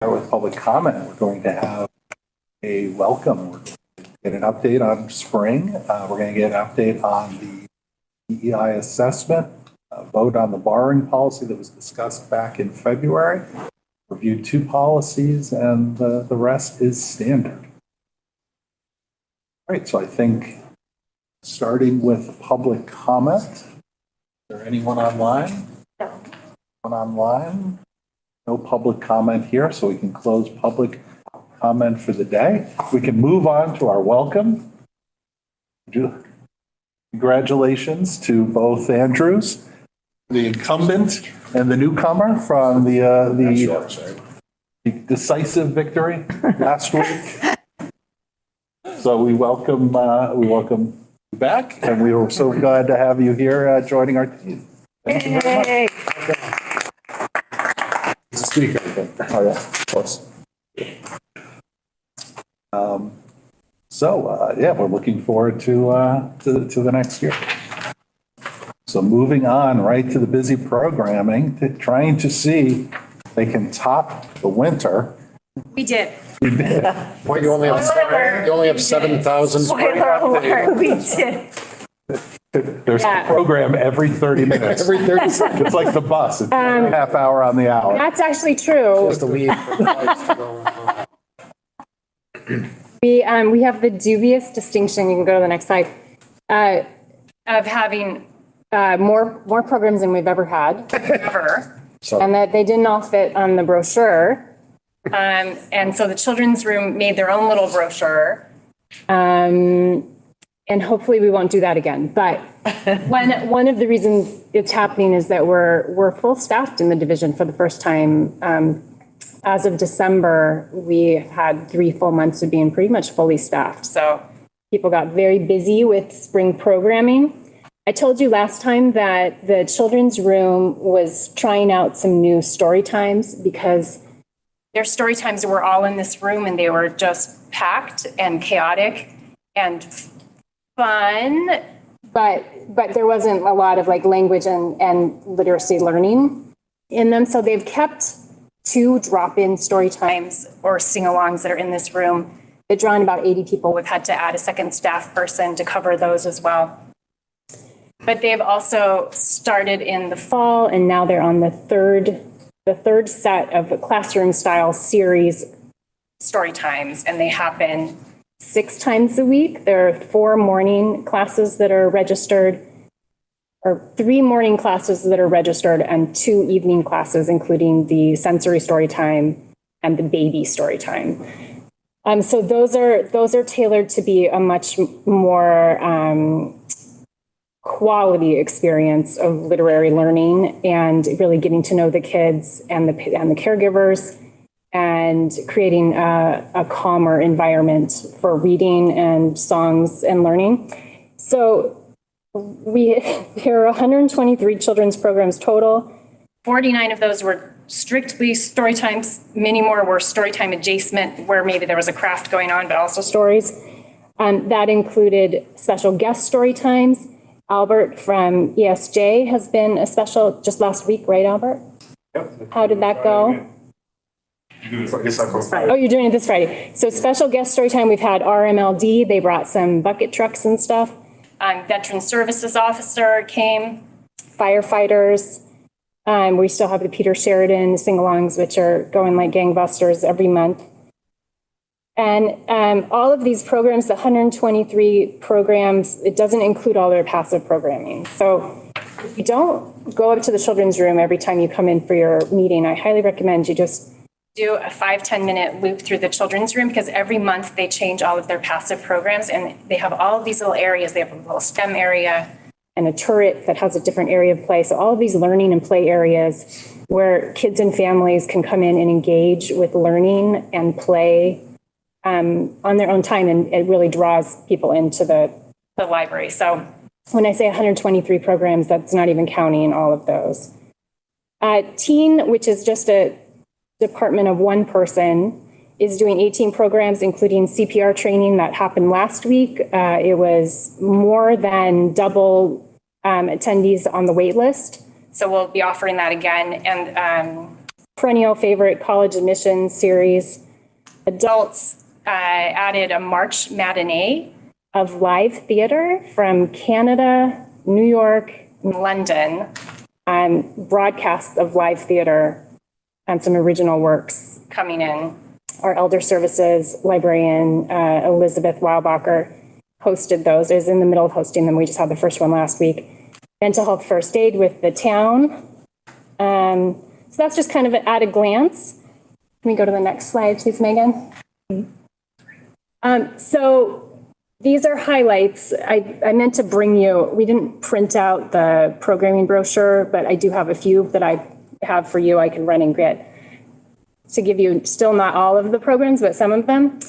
with public comment. We're going to have a welcome. We're going to get an update on spring. We're going to get an update on the DEI assessment, vote on the borrowing policy that was discussed back in February, review 2 policies, and the rest is standard. All right, so I think starting with public comment, is there anyone online? No. Anyone online? No public comment here, so we can close public comment for the day. We can move on to our welcome. Congratulations to both Andrews, the incumbent and the newcomer from the decisive victory last week. So we welcome you back, and we were so glad to have you here joining our team. Thank you very much. Speaker. Oh yeah, of course. Yeah, we're looking forward to the next year. So moving on right to the busy programming, trying to see if they can top the winter. We did. We did. Well, you only have 7,000. Spoiler alert, we did. There's a program every 30 minutes. Every 30 seconds. It's like the bus. It's a half hour on the hour. That's actually true. Just to leave. We have the dubious distinction, you can go to the next slide, of having more programs than we've ever had, ever, and that they didn't all fit on the brochure. And so the children's room made their own little brochure. And hopefully we won't do that again. But one of the reasons it's happening is that we're full staffed in the division for the first time. As of December, we had 3 full months of being pretty much fully staffed. So people got very busy with spring programming. I told you last time that the children's room was trying out some new story times because Their story times were all in this room and they were just packed and chaotic and fun. but there wasn't a lot of like language and literacy learning in them. So they've kept 2 drop-in story times Or sing-alongs that are in this room. They're drawing about 80 people. We've had to add a second staff person to cover those as well. But they've also started in the fall, And now they're on the third set of classroom-style series story times, and they happen 6 times a week. There are 4 morning classes that are registered, or 3 morning classes that are registered, and 2 evening classes, including the sensory story time and the baby story time. So those are tailored to be a much more quality experience of literary learning and really getting to know the kids and the caregivers and creating a calmer environment for reading and songs and learning. So there are 123 children's programs total. 49 of those were strictly story times. Many more were story time adjacent, where maybe there was a craft going on, but also Stories. That included special guest story times. Albert from ESJ has been a special just last week, right, Albert? Yep. How did that go? Oh, you're doing it this Friday. So special guest story time, we've had RMLD. They brought some bucket trucks and stuff. Veteran services officer came. Firefighters. We still have the Peter Sheridan sing-alongs, which are going like gangbusters every month. And all of these programs, the 123 programs, it doesn't include all their passive programming. So if you don't go up to the children's room every time you come in for your meeting, I highly recommend you just do a 5-10 minute loop through the children's room, because every month they change all of their passive programs, and they have all of these little areas. They have a little STEM area and a turret that has a different area of play. So all of these learning and play areas where kids and families can come in and engage with learning and play on their own time, and it really draws people into the library. So when I say 123 programs, that's not even counting all of those. Teen, which is just a department of 1 person, is doing 18 programs, including CPR training that happened last week. It was more than double attendees on the wait list. So we'll be offering that again. And perennial favorite college admissions series. Adults added a March matinee of live theater from Canada, New York, and London, broadcasts of live theater and some original works coming in. Our elder services librarian, Elizabeth Weilbacher, hosted those. I was in the middle of hosting them. We just had the first one last week. Mental health first aid with the town. So that's just kind of at a glance. Can we go to the next slide, please, Megan? So these are highlights. I meant to bring you, we didn't print out the programming brochure, but I do have a few that I have for you I can run and get to give you still not all of the programs, but some of them.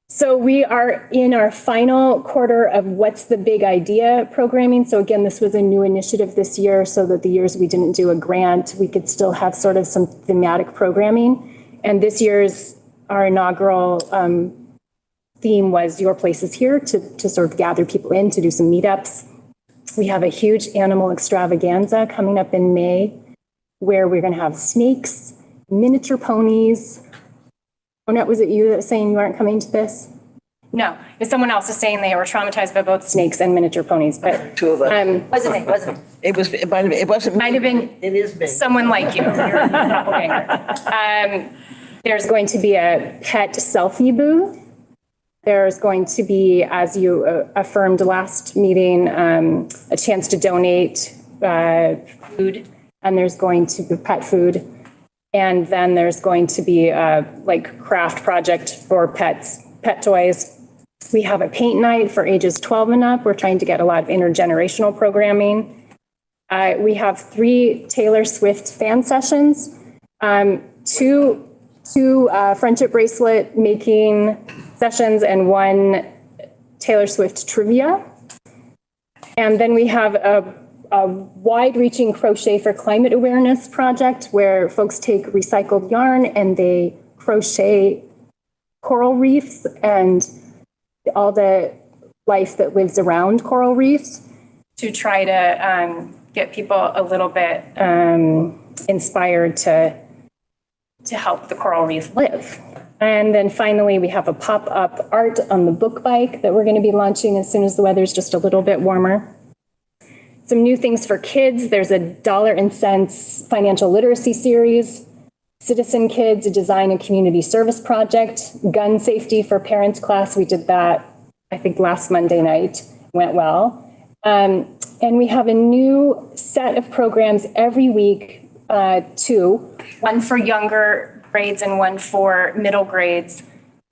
So we are in our final quarter of What's the Big Idea programming. So again, this was a new initiative this year so that the years we didn't do a grant, we could still have sort of some thematic programming. And this year's, our inaugural theme was Your Place is Here, to sort of gather people in to do some meetups. We have a huge animal extravaganza coming up in May where we're going to have snakes, miniature ponies. Onette, was it you that was saying you aren't coming to this? No, it was someone else is saying they were traumatized by both snakes and miniature ponies, but. Two of us. Wasn't It wasn't. Might have been. It is big. Someone like you. Okay. There's going to be a pet selfie booth. There's going to be, as you affirmed last meeting, a chance to donate food, and there's going to be pet food. And then there's going to be a like craft project for pets, pet toys. We have a paint night for ages 12 and up. We're trying to get a lot of intergenerational programming. We have 3 Taylor Swift fan sessions, two friendship bracelet making sessions, and 1 Taylor Swift trivia. And then we have a wide-reaching crochet for climate awareness project where folks take recycled yarn and they crochet coral reefs and all the life that lives around coral reefs to try to get people a little bit inspired to help the coral reef live. And then finally, we have a pop-up art on the book bike that we're going to be launching as soon as the weather's just a little bit warmer. Some new things for kids. There's a dollar and cents financial literacy series, Citizen Kids, a design and community service project, gun safety for parents class. We did that, I think, last Monday night, went well. And we have a new set of programs every week, 2, one for younger grades and one for middle grades,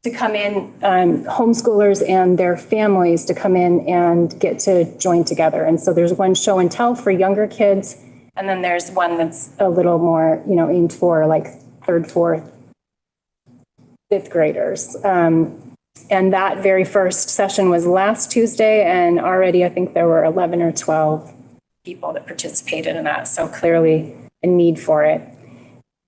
to come in, homeschoolers and their families to come in and get to join together. And so there's one show and tell for younger kids, and then there's one that's a little more, aimed for like 3rd, 4th, 5th graders. And that very first session was last Tuesday, and already I think there were 11 or 12 people that participated in that. So clearly a need for it.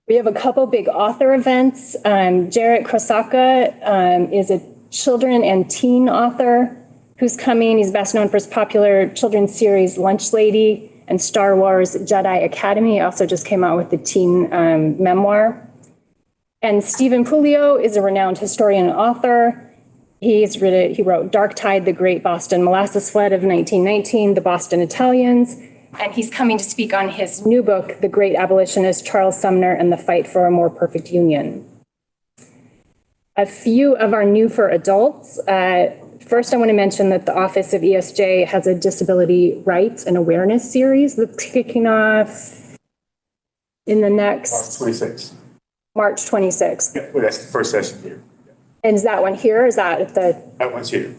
We have a couple big author events. Jarrett Krosaka is a children and teen author who's coming. He's best known for his popular children's series Lunch Lady and Star Wars Jedi Academy. He also just came out with the teen memoir. And Stephen Puleo is a renowned historian and author. He wrote Dark Tide, the Great Boston Molasses Flood of 1919, The Boston Italians. And he's coming to speak on his new book, The Great Abolitionist Charles Sumner and the Fight for a More Perfect Union. A few of our new for adults. First, I want to mention that the Office of ESJ has a disability rights and awareness series that's kicking off in the next March 26th. Yeah, well, that's the first session here. And is that one here? Is that at the? That one's here.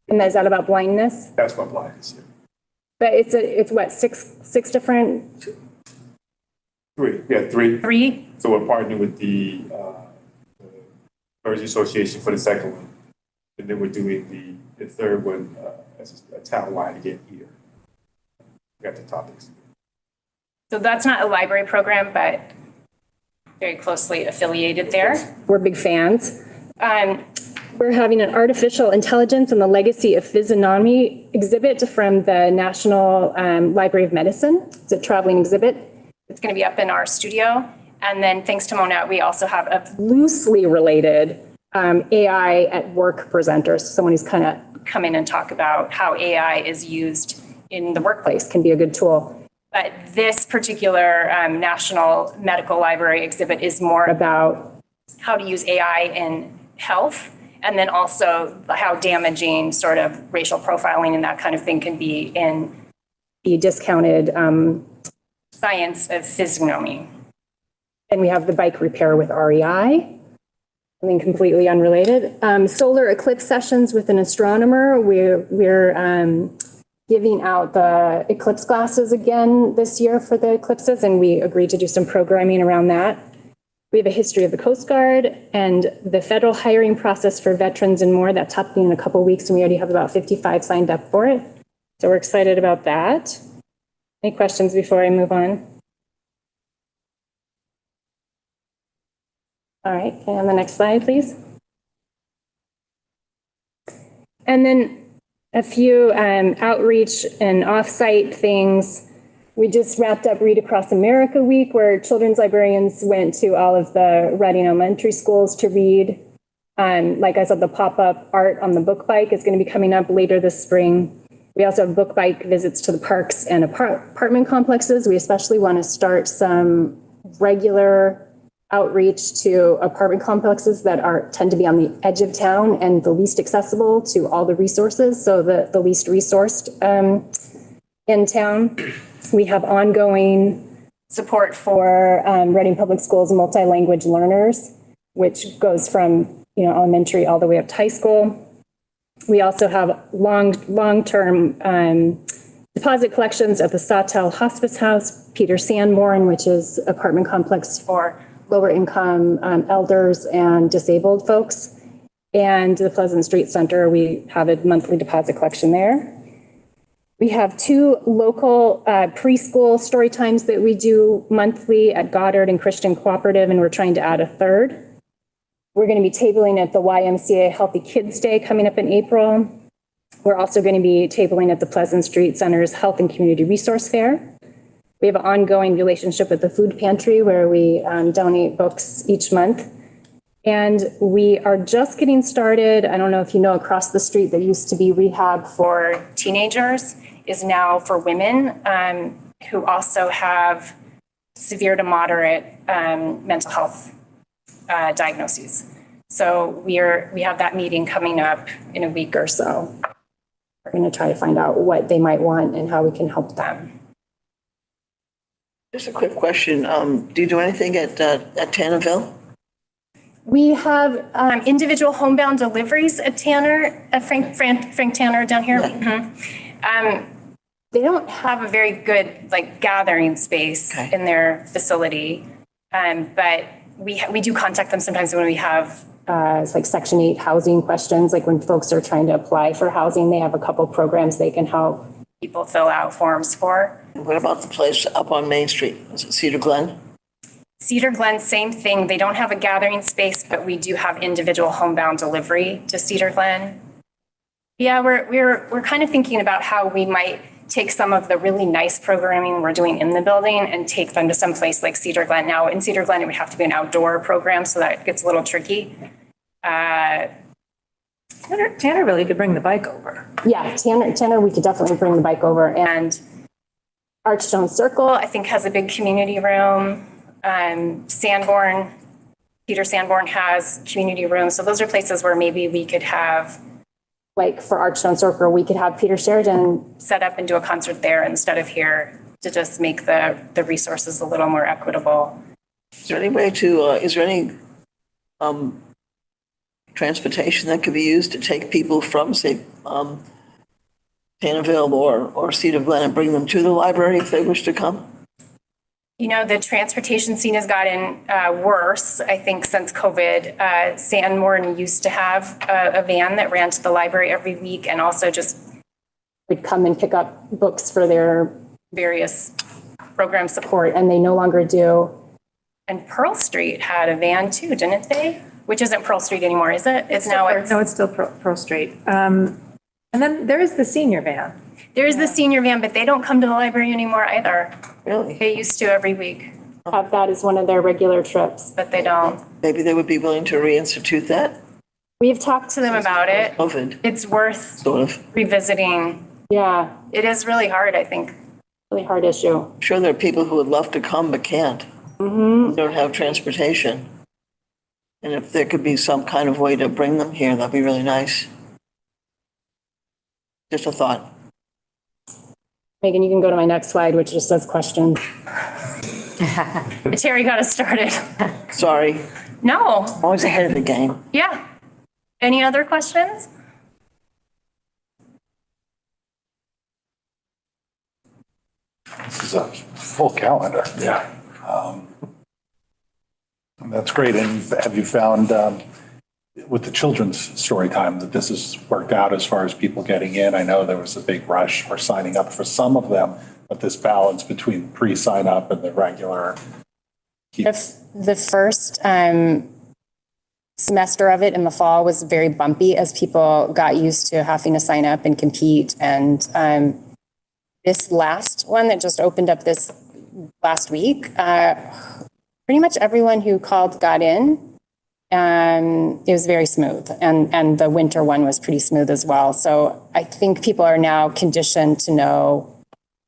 And is that about blindness? That's what blindness is. But it's what, six different? 3. Yeah, 3. 3? So we're partnering with the Jersey Association for the second one, and then we're doing the third one as a town-wide again here. We got the topics. So that's not a library program, but very closely affiliated there. We're big fans. We're having an artificial intelligence and the legacy of physiognomy exhibit from the National Library of Medicine. It's a traveling exhibit. It's going to be up in our studio. And then thanks to Monette, we also have a Loosely related AI at work presenters, someone who's kind of come in and talk about how AI is used in the workplace, can be a good tool. But this particular National Medical Library exhibit is more about how to use AI in health, and then also how damaging sort of racial profiling and that kind of thing can be in the discounted science of physiognomy. And we have the bike repair with REI, something completely unrelated. Solar eclipse sessions with an astronomer. We're giving out the eclipse glasses again this year for the eclipses, and we agreed to do some programming around that. We have a history of the Coast Guard and the federal hiring process for veterans and more. That's happening in a couple of weeks, and we already have about 55 signed up for it. So we're excited about that. Any questions before I move on? All right, can I have the next slide, please? And then a few outreach and offsite things. We just wrapped up Read Across America Week, where children's librarians went to all of the Reading elementary schools to read. Like I said, the pop-up art on the book bike is going to be coming up later this spring. We also have book bike visits to the parks and apartment complexes. We especially want to start some regular outreach to apartment complexes that tend to be on the edge of town and the least accessible to all the resources, so the least resourced in town. We have ongoing support for Reading Public Schools multi-language learners, which goes from elementary all the way up to high school. We also have long-term deposit collections at the Sawtell Hospice House, Peter Sanborn, which is apartment complex for lower income elders and disabled folks. And the Pleasant Street Center, we have a monthly deposit collection there. We have 2 local preschool story times that we do monthly at Goddard and Christian Cooperative, and we're trying to add a 3rd. We're going to be tabling at the YMCA Healthy Kids Day coming up in April. We're also going to be tabling at the Pleasant Street Center's Health and Community Resource Fair. We have an ongoing relationship with the food pantry where we donate books each month. And we are just getting started. I don't know if you know, across the street, there used to be rehab for teenagers, is now for women who also have severe to moderate mental health diagnoses. So we have that meeting coming up in a week or so. We're going to try to find out what they might want and how we can help them. Just a quick question. Do you do anything at Tannenville? We have individual homebound deliveries at Tanner, at Frank Tanner down here. Yeah. Mm-hmm. They don't have a very good gathering space in their facility, but we do contact them sometimes when we have it's like Section 8 housing questions, like when folks are trying to apply for housing. They have a couple programs they can help people fill out forms for. What about the place up on Main Street? Is it Cedar Glen? Cedar Glen, same thing. They don't have a gathering space, but we do have individual homebound delivery to Cedar Glen. Yeah, we're kind of thinking about how we might take some of the really nice programming we're doing in the building and take them to some place like Cedar Glen. Now, in Cedar Glen, it would have to be an outdoor program, so that gets a little tricky. Tanner really could bring the bike over. Yeah, Tanner, we could definitely bring the bike over. And Archstone Circle, I think, has a big community room. Sanborn, Peter Sanborn has community rooms. So those are places where maybe we could have, like for Archstone Circle, we could have Peter Sheridan set up and do a concert there instead of here, to just make the resources a little more equitable. Is there any way to, is there any transportation that could be used to take people from, say, Tannenville or Cedar Glen and bring them to the library if they wish to come? You know, the transportation scene has gotten worse, I think, since COVID. Sanborn used to have a van that ran to the library every week and also just would come and pick up books for their various program support, and they no longer do. And Pearl Street had a van too, didn't they? Which isn't Pearl Street anymore, is it? It's still Pearl Street. And then there is the senior van. There is the senior van, but they don't come to the library anymore either. Really? They used to every week. have that as one of their regular trips. but they don't. Maybe they would be willing to reinstitute that, We've talked To them about it. COVID, It's worth sort of. revisiting. yeah, It is really hard, I think. really hard issue. I'm sure there are people who would love to come but can't. Who don't have transportation. And if there could be some kind of way to bring them here, that'd be really nice. Just a thought. Megan, you can go to my next slide, which just says questions. Terry got us started. Sorry, No, always ahead of the game. yeah. Any other questions? This is a full calendar. Yeah. That's great. And have you found with the children's story time that this has worked out as far as people getting in? I know there was a big rush for signing up for some of them, but this balance between pre-sign up and the regular. The first semester of it in the fall was very bumpy as people got used to having to sign up and compete. And this last one that just opened up this last week, pretty much everyone who called got in. It was very smooth, and the winter one was pretty smooth as well. So I think people are now conditioned to know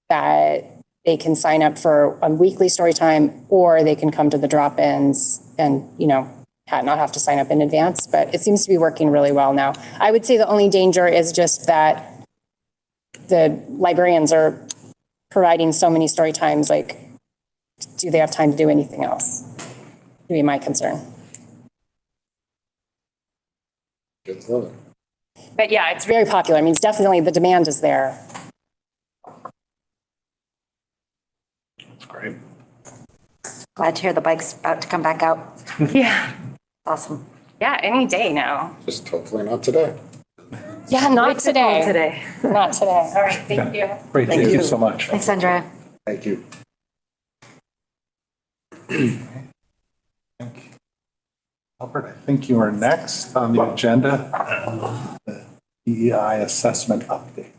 that they can sign up for a weekly story time, or they can come to the drop-ins and, not have to sign up in advance. But it seems to be working really well now. I would say the only danger is just that the librarians are providing so many story times, like, do they have time to do anything else? Would be my concern. Good to know. But yeah, it's very popular. I mean, it's definitely, the demand is there. That's great. Glad to hear the bike's about to come back out. Yeah. Awesome. Yeah, any day now. Just hopefully not today. Yeah, not today. Today. Not today. All right, thank you. Great. Thank you so much. Thanks, Andrea. Thank you. Albert, I think you are next on the agenda. The EEI assessment update.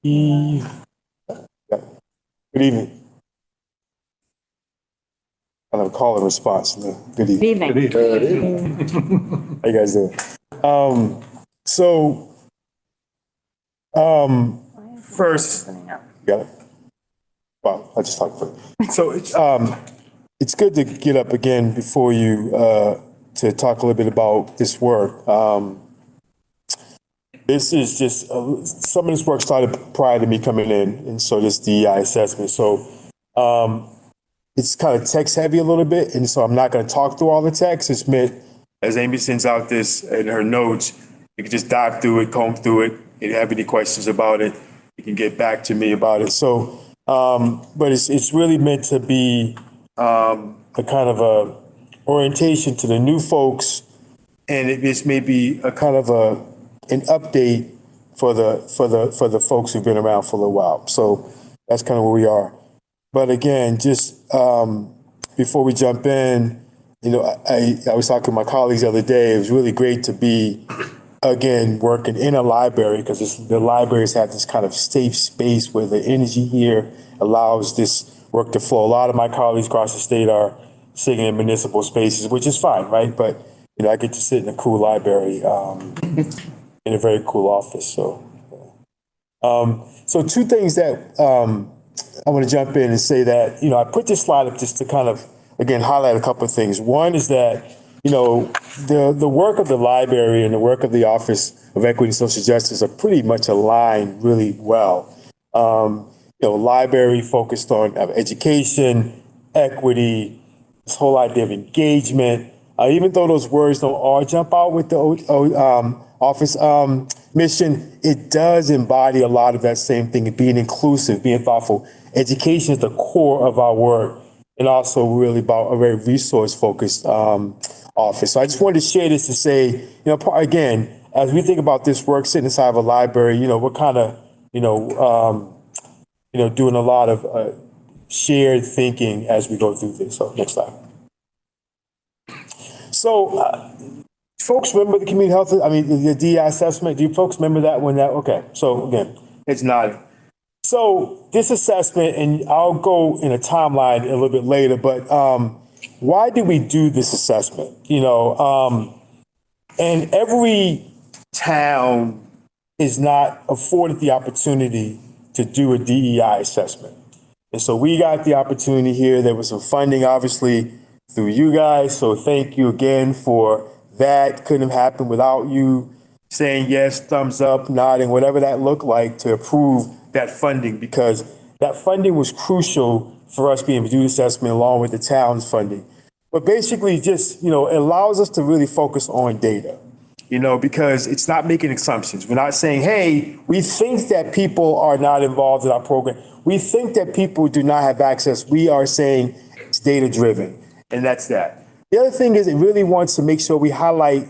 Good evening. I have a call and response. Good evening. Good evening. Good evening. How you guys doing? First, got it. Well, I just talked for you. So it's good to get up again before you to talk a little bit about this work. This is just some of this work started prior to me coming in, and so this DEI assessment. So it's kind of text heavy a little bit, and so I'm not going to talk through all the text. It's meant as Amy sends out this in her notes, you can just dive through it, comb through it. If you have any questions about it, you can get back to me about it. So, but it's really meant to be a kind of a orientation to the new folks, and it may be a kind of an update for the folks who've been around for a little while. So that's kind of where we are. But again, just before we jump in, I was talking to my colleagues the other day. It was really great to be, again, working in a library, because the libraries have this kind of safe space where the energy here allows this work to flow. A lot of my colleagues across the state are sitting in municipal spaces, which is fine, right? But, I get to sit in a cool library in a very cool office. So two things that I want to jump in and say that, I put this slide up just to kind of, again, highlight a couple of things. One is that, the work of the library and the work of the Office of Equity and Social Justice are pretty much aligned really well. Library focused on education, equity, this whole idea of engagement. Even though those words don't all jump out with the office mission, it does embody a lot of that same thing, being inclusive, being thoughtful. Education is the core of our work, and also really about a very resource-focused office. So I just wanted to share this to say, again, as we think about this work sitting inside of a library, we're kind of, doing a lot of shared thinking as we go through this. So next slide. So folks remember the community health, I mean, the DEI assessment? Do you folks remember that one? Okay, so again, it's not. So this assessment, and I'll go in a timeline a little bit later, but why did we do this assessment? And every town is not afforded the opportunity to do a DEI assessment. And so we got the opportunity here. There was some funding, obviously, through you guys. So thank you again for that. Couldn't have happened without you saying yes, thumbs up, nodding, whatever that looked like to approve that funding, because that funding was crucial for us being able to do the assessment along with the town's funding. But basically just, it allows us to really focus on data, because it's not making assumptions. We're not saying, hey, we think that people are not involved in our program. We think that people do not have access. We are saying it's data driven, and that's that. The other thing is it really wants to make sure we highlight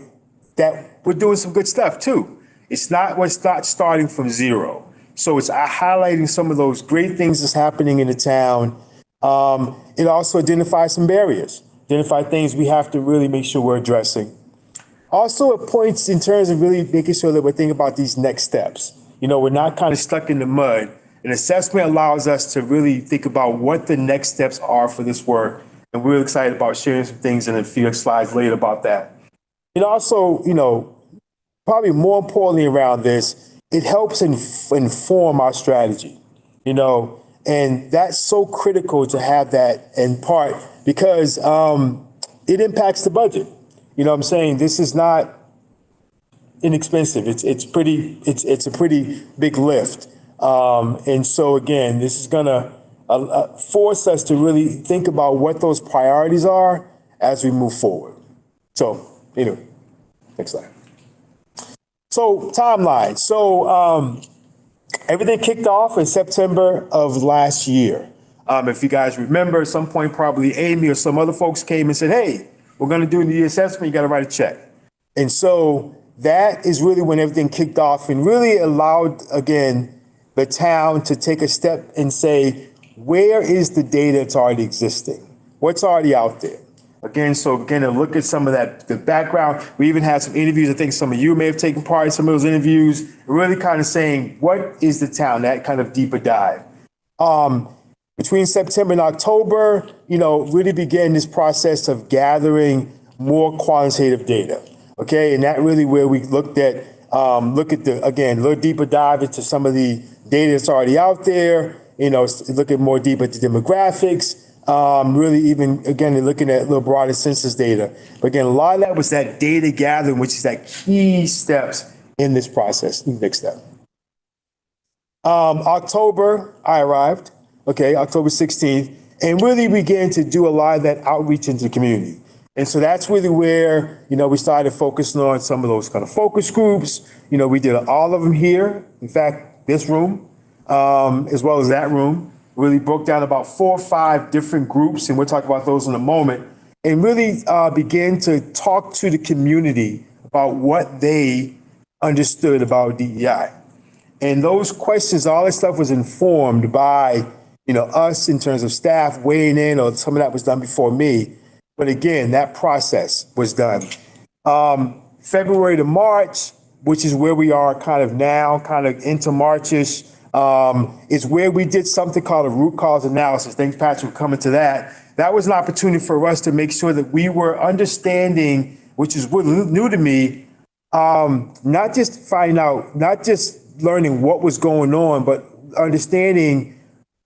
that we're doing some good stuff too. We're not starting from zero. So it's highlighting some of those great things that's happening in the town. It also identifies some barriers, identify things we have to really make sure we're addressing. Also, it points in terms of really making sure that we're thinking about these next steps. We're not kind of stuck in the mud. An assessment allows us to really think about what the next steps are for this work. And we're excited about sharing some things in a few slides later about that. And also, probably more importantly around this, it helps inform our strategy, and that's so critical to have that in part because it impacts the budget. I'm saying this is not inexpensive. It's a pretty big lift. And so again, this is gonna force us to really think about what those priorities are as we move forward. So anyway, next slide. So timeline. So everything kicked off in September of last year. If you guys remember, at some point probably Amy or some other folks came and said, hey, we're going to do the assessment. You got to write a check. And so that is really when everything kicked off and really allowed, again, the town to take a step and say, where is the data that's already existing? What's already out there? Again, to look at some of that, the background. We even had some interviews. I think some of you may have taken part in some of those interviews, really kind of saying, what is the town? That kind of deeper dive. Between September and October, really began this process of gathering more quantitative data. Okay, and that really where we look at a little deeper dive into some of the data that's already out there. Look at more deep at the demographics. Really even, again, looking at a little broader census data. But again, a lot of that was that data gathering, which is that key steps in this process. Next step. October, I arrived, October 16th, and really began to do a lot of that outreach into the community. And so that's really where, we started focusing on some of those kind of focus groups. We did all of them here. In fact, this room, as well as that room, really broke down about 4 or 5 different groups, and we'll talk about those in a moment, and really began to talk to the community about what they understood about DEI. And those questions, all that stuff was informed by, us in terms of staff weighing in, or some of that was done before me. But again, that process was done. February to March, which is where we are kind of now, kind of into March-ish, is where we did something called a root cause analysis. Thanks, Patrick, for coming to that. That was an opportunity for us to make sure that we were understanding, which is new to me, not just finding out, not just learning what was going on, but understanding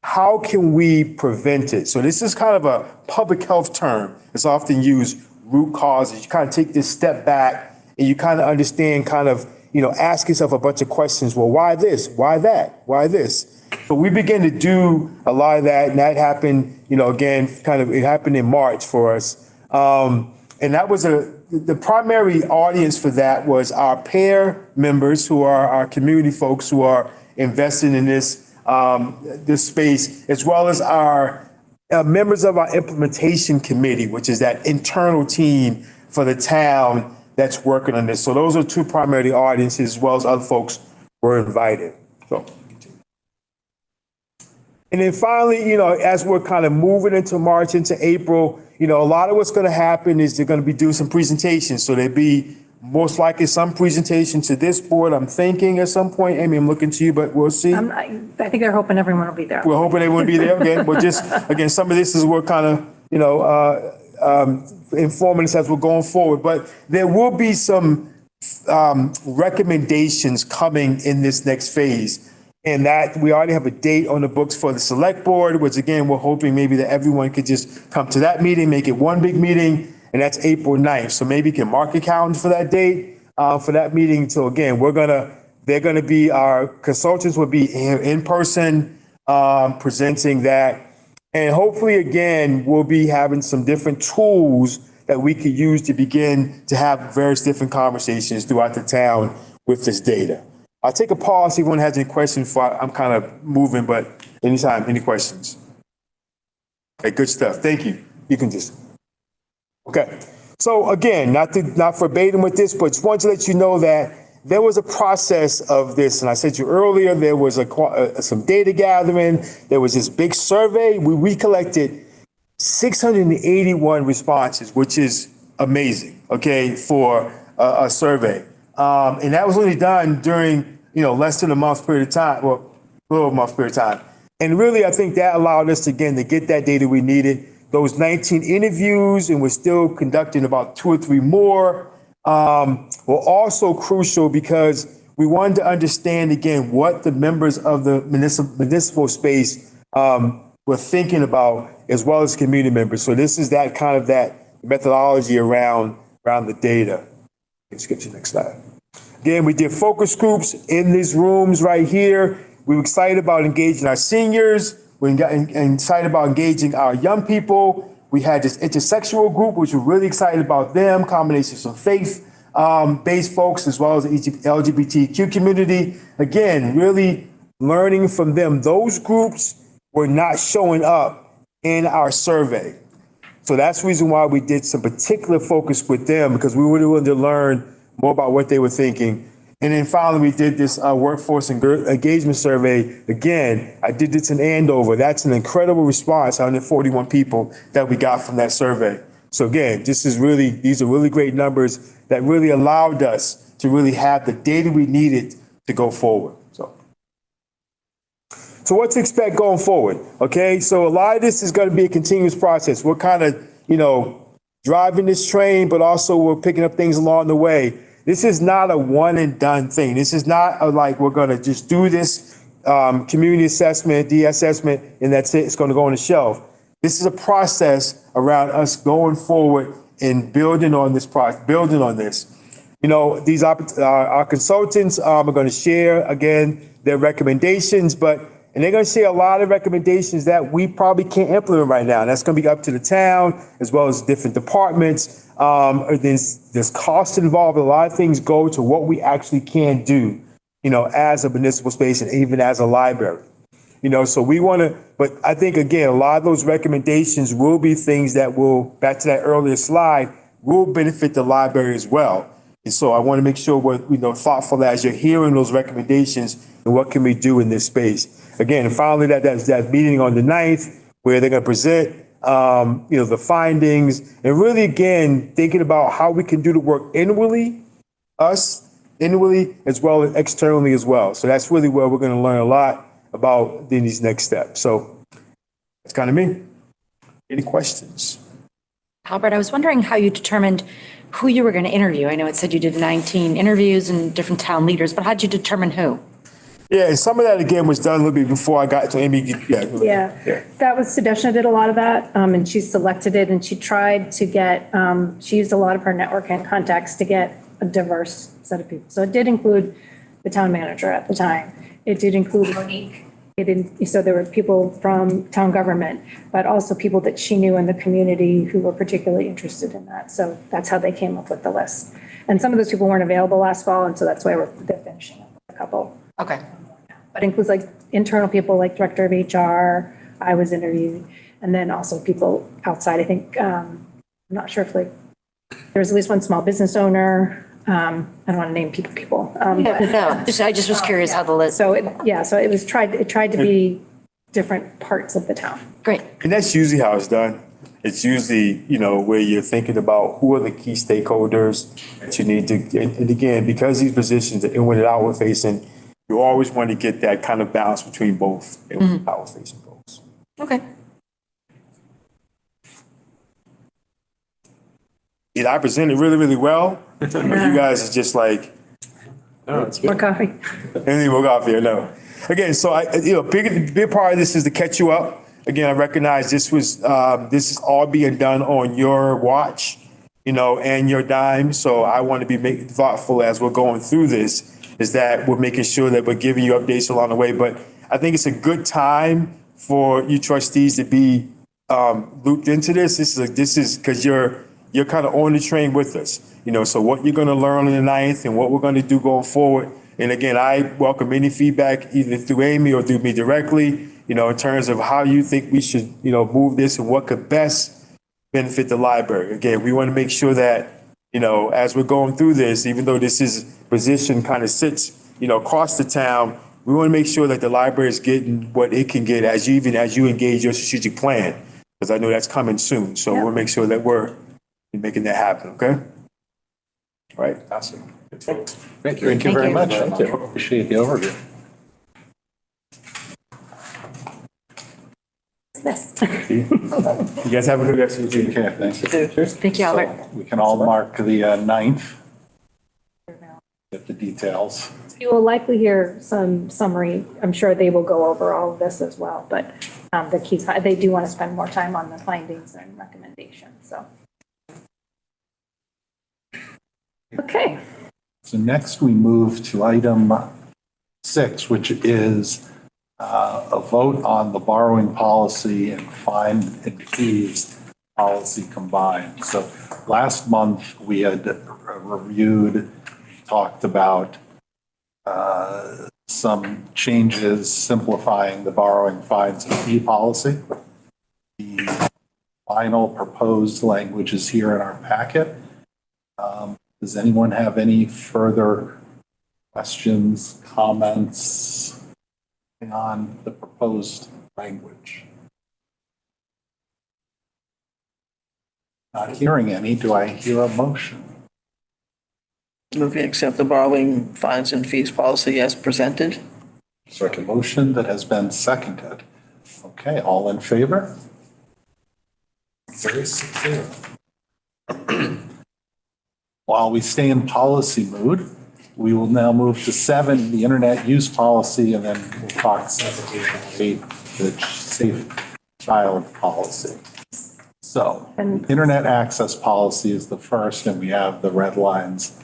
how can we prevent it. So this is kind of a public health term. It's often used, root causes. You kind of take this step back and you kind of understand ask yourself a bunch of questions. Well, why this? Why that? Why this? So we began to do a lot of that, and that happened, again, it happened in March for us. And that was the primary audience for that was our pair members, who are our community folks who are invested in this space, as well as our members of our implementation committee, which is that internal team for the town that's working on this. So those are 2 primary audiences, as well as other folks were invited. So, and then finally, as we're kind of moving into March, into April, a lot of what's going to happen is they're going to be doing some presentations. So there'll be most likely some presentation to this board, I'm thinking at some point. Amy, I'm looking to you, but we'll see. I think they're hoping everyone will be there. We're hoping they won't be there again, but just, again, some of this is what kind of, informing us as we're going forward. But there will be some recommendations coming in this next phase. And that we already have a date on the books for the select board, which again, we're hoping maybe that everyone could just come to that meeting, make it one big meeting, and that's April 9th. So maybe you can mark your calendar for that date, for that meeting. So again, they're gonna be, our consultants will be in person, presenting that. And hopefully, again, we'll be having some different tools that we could use to begin to have various different conversations throughout the town with this data. I'll take a pause, see if anyone has any questions before I'm kind of moving, but anytime, any questions? Okay, good stuff. Thank you. You can just, okay. So again, not verbatim with this, but just wanted to let you know that there was a process of this, and I said to you earlier, there was some data gathering, there was this big survey. We collected 681 responses, which is amazing, okay, for a survey. And that was only done during, less than a month's period of time, well, a little over a month's period of time. And really, I think that allowed us, again, to get that data we needed. Those 19 interviews, and we're still conducting about 2 or 3 more, were also crucial because we wanted to understand, again, what the members of the municipal space were thinking about, as well as community members. So this is that kind of that methodology around the data. Let's skip to the next slide. Again, we did focus groups in these rooms right here. We were excited about engaging our seniors. We got excited about engaging our young people. We had this intersectional group, which we're really excited about them, combinations of faith-based folks, as well as the LGBTQ community. Again, really learning from them. Those groups were not showing up in our survey. So that's the reason why we did some particular focus with them, because we really wanted to learn more about what they were thinking. And then finally, we did this workforce engagement survey. Again, I did this in Andover. That's an incredible response, 141 people that we got from that survey. So again, these are really great numbers that really allowed us to really have the data we needed to go forward. So what to expect going forward? Okay, so a lot of this is going to be a continuous process. We're kind of, driving this train, but also we're picking up things along the way. This is not a one and done thing. This is not like we're going to just do this community assessment, de-assessment, and that's it. It's going to go on the shelf. This is a process around us going forward and building on this process, building on this. These our consultants are going to share, again, their recommendations, and they're going to share a lot of recommendations that we probably can't implement right now. And that's going to be up to the town, as well as different departments. There's cost involved. A lot of things go to what we actually can do, as a municipal space and even as a library. So we want to, but I think, again, a lot of those recommendations will be things that will, back to that earlier slide, will benefit the library as well. And so I want to make sure we're, thoughtful as you're hearing those recommendations and what can we do in this space. Again, and finally, that meeting on the 9th, where they're going to present, the findings, and really, again, thinking about how we can do the work inwardly, as well as externally as well. So that's really where we're going to learn a lot about in these next steps. So that's kind of me. Any questions? Albert, I was wondering how you determined who you were going to interview. I know it said you did 19 interviews and different town leaders, but how did you determine who? Yeah, and some of that, again, was done a little bit before I got to Amy. Yeah. That was Sudeshna did a lot of that, and she selected it, and she tried to get, she used a lot of her network and contacts to get a diverse set of people. So it did include the town manager at the time. It did include Monique. So there were people from town government, but also people that she knew in the community who were particularly interested in that. So that's how they came up with the list. And some of those people weren't available last fall, and so that's why they're finishing up a couple. Okay. But it includes like internal people like director of HR, I was interviewed, and then also people outside. I think, I'm not sure if there was at least one small business owner. I don't want to name people. No, I just was curious how the list. So it tried to be different parts of the town. Great. And that's usually how it's done. it's usually, where you're thinking about who are the key stakeholders that you need to, and again, because these positions are inward and outward facing, you always want to get that kind of balance between both inward and outward facing goals. Okay. Did I present it really, really well? Or you guys are just like, More coffee. anything will go off here? No. Again, so big part of this is to catch you up. Again, I recognize this is all being done on your watch, and your dime. So I want to be thoughtful as we're going through this, is that we're making sure that we're giving you updates along the way. But I think it's a good time for you trustees to be looped into this. This is because you're kind of on the train with us, so what you're going to learn on the 9th and what we're going to do going forward. And again, I welcome any feedback either through Amy or through me directly, in terms of how you think we should, move this and what could best benefit the library. Again, we want to make sure that, as we're going through this, even though this is position kind of sits, across the town, we want to make sure that the library is getting what it can get as you engage your strategic plan, because I know that's coming soon. So we'll make sure that we're making that happen. Okay. All right. Awesome. Thank you very much. Thank you. Appreciate the overview. You guys have a good rest of your day. Okay, thank you. Thank you, Albert. We can all mark the 9th. Get the details. You will likely hear some summary. I'm sure they will go over all of this as well, but they do want to spend more time on the findings and recommendations, so. Okay. So next we move to item 6, which is a vote on the borrowing policy and fine and fees policy combined. So last month we had reviewed, talked about some changes simplifying the borrowing fines and fee policy. The final proposed language is here in our packet. Does anyone have any further questions, comments on the proposed language? Not hearing any. Do I hear a motion? Move to accept the borrowing fines and fees policy as presented. Second. Motion that has been seconded. Okay, all in favor? Very secure. While we stay in policy mood, we will now move to 7, the internet use policy, and then we'll talk 7, 8, the safe child policy. So internet access policy is the first, and we have the red lines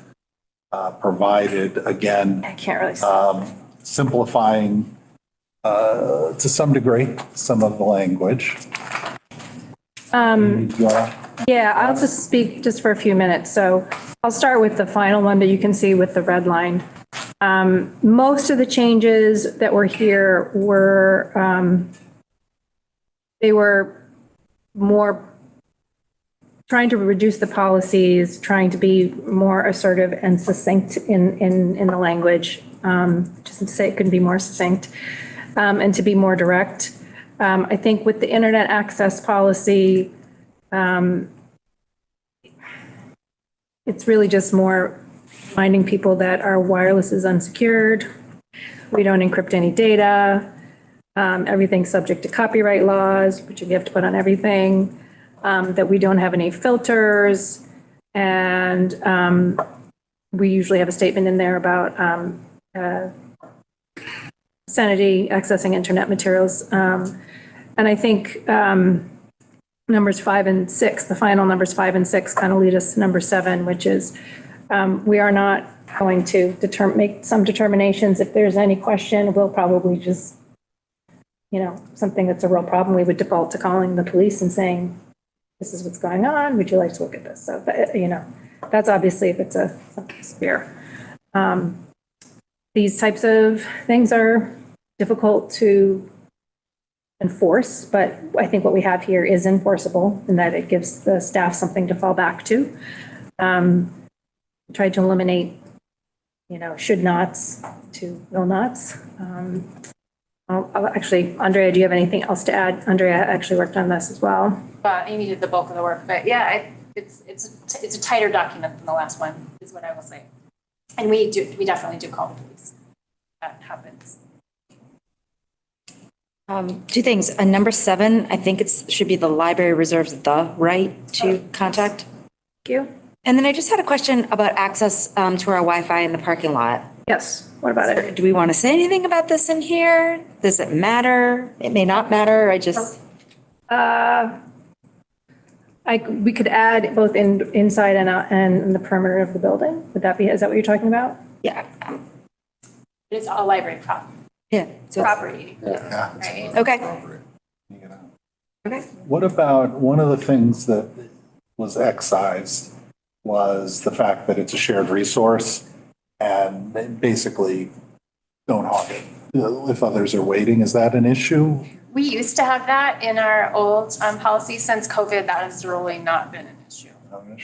provided again. I can't really see. Simplifying to some degree some of the language. Yeah, I'll just speak just for a few minutes. So I'll start with the final one that you can see with the red line. Most of the changes that were here were, they were more trying to reduce the policies, trying to be more assertive and succinct in the language, just to say it couldn't be more succinct, and to be more direct. I think with the internet access policy, it's really just more reminding people that our wireless is unsecured. We don't encrypt any data. Everything's subject to copyright laws, which you have to put on everything. That we don't have any filters. And we usually have a statement in there about obscenity, accessing internet materials. And I think numbers 5 and 6, the final numbers 5 and 6 kind of lead us to number 7, which is we are not going to make some determinations. If there's any question, we'll probably just, something that's a real problem, we would default to calling the police and saying, this is what's going on. Would you like to look at this? So, that's obviously if it's something severe. These types of things are difficult to enforce, but I think what we have here is enforceable in that it gives the staff something to fall back to. Tried to eliminate, should nots to will nots. Actually, Andrea, do you have anything else to add? Andrea actually worked on this as well. Amy did the bulk of the work, but yeah, it's a tighter document than the last one, is what I will say. And we definitely do call the police. That happens. Two things. Number 7, I think should be the library reserves the right to contact. Thank you. And then I just had a question about access to our Wi-Fi in the parking lot. Yes, what about it? Do we want to say anything about this in here? Does it matter? It may not matter. We could add both inside and out and in the perimeter of the building. Is that what you're talking about? Yeah. It's all library property. Yeah. So Property, Yeah. right? okay. Okay. What about, one of the things that was excised was the fact that it's a shared resource and basically don't hog it if others are waiting. Is that an issue? We used to have that in our old policy. Since COVID, that has really not been an issue.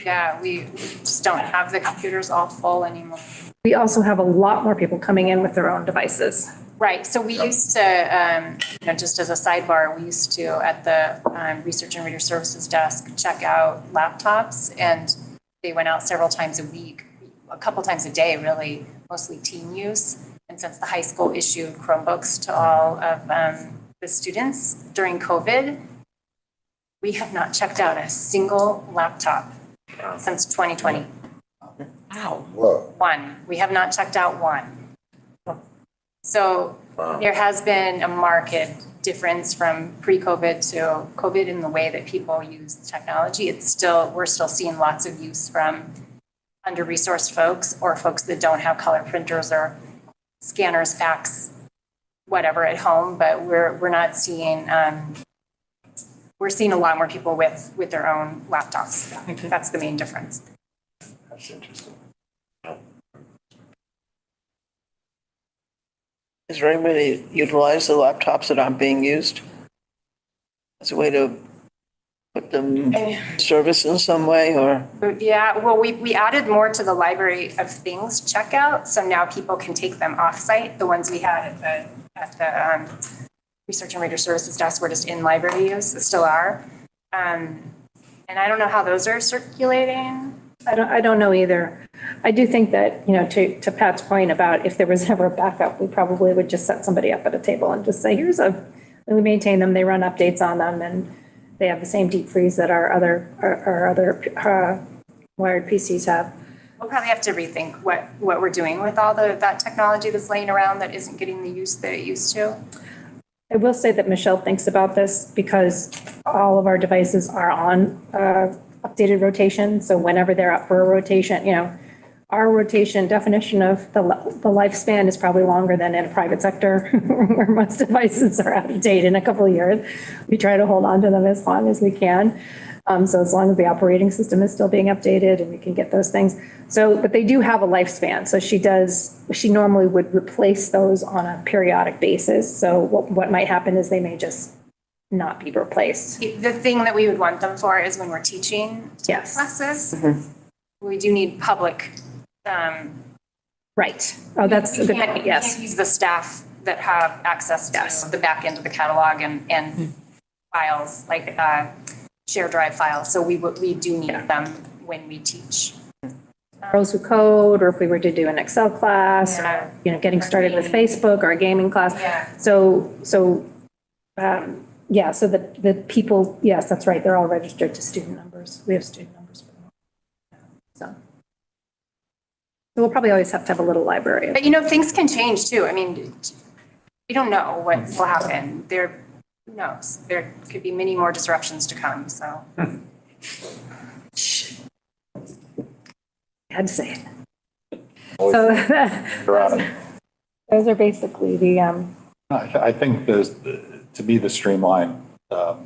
Yeah, we just don't have the computers all full anymore. We also have a lot more people coming in with their own devices. Right, so we used to, just as a sidebar, we used to, at the Research and Reader Services desk, check out laptops, and they went out several times a week, a couple times a day, really, mostly teen use. And since the high school issued Chromebooks to all of the students during COVID, we have not checked out a single laptop since 2020. Wow. Whoa. One, we have not checked out one. So there has been a marked difference from pre-COVID to COVID in the way that people use technology. We're still seeing lots of use from under-resourced folks or folks that don't have color printers or scanners, fax, whatever at home, but we're not seeing, we're seeing a lot more people with their own laptops. That's the main difference. That's interesting. Is there anybody that utilize the laptops that aren't being used as a way to put them in service in some way, or? Yeah, well, we added more to the library of things checkout, so now people can take them off-site. The ones we had at the Research and Reader Services desk were just in library use, still are. And I don't know how those are circulating. I don't know either. I do think that, to Pat's point about if there was ever a backup, we probably would just set somebody up at a table and just say, and we maintain them, they run updates on them, and they have the same deep freeze that our other wired PCs have. We'll probably have to rethink what we're doing with all that technology that's laying around that isn't getting the use that it used to. I will say that Michelle thinks about this because all of our devices are on updated rotation. So whenever they're up for a rotation, our rotation definition of the lifespan is probably longer than in a private sector where most devices are out of date in a couple of years. We try to hold on to them as long as we can. So as long as the operating system is still being updated and we can get those things. But they do have a lifespan. So she normally would replace those on a periodic basis. So what might happen is they may just not be replaced. The thing that we would want them for is when we're teaching Yes. classes. We do need public. Right. Oh, that's a good point. Yes. We can't use the staff that have access to the back end of the catalog and files, like share drive files. So we do need them when we teach. Girls Who Code, or if we were to do an Excel class, or, getting started with Facebook or a gaming class. Yeah. So the people, yes, that's right. They're all registered to student numbers. We have student numbers for them. So we'll probably always have to have a little library. But things can change too. I mean, we don't know what will happen. Who knows? There could be many more disruptions to come, so. I had to say it. So those are basically the, I think to be the streamline, it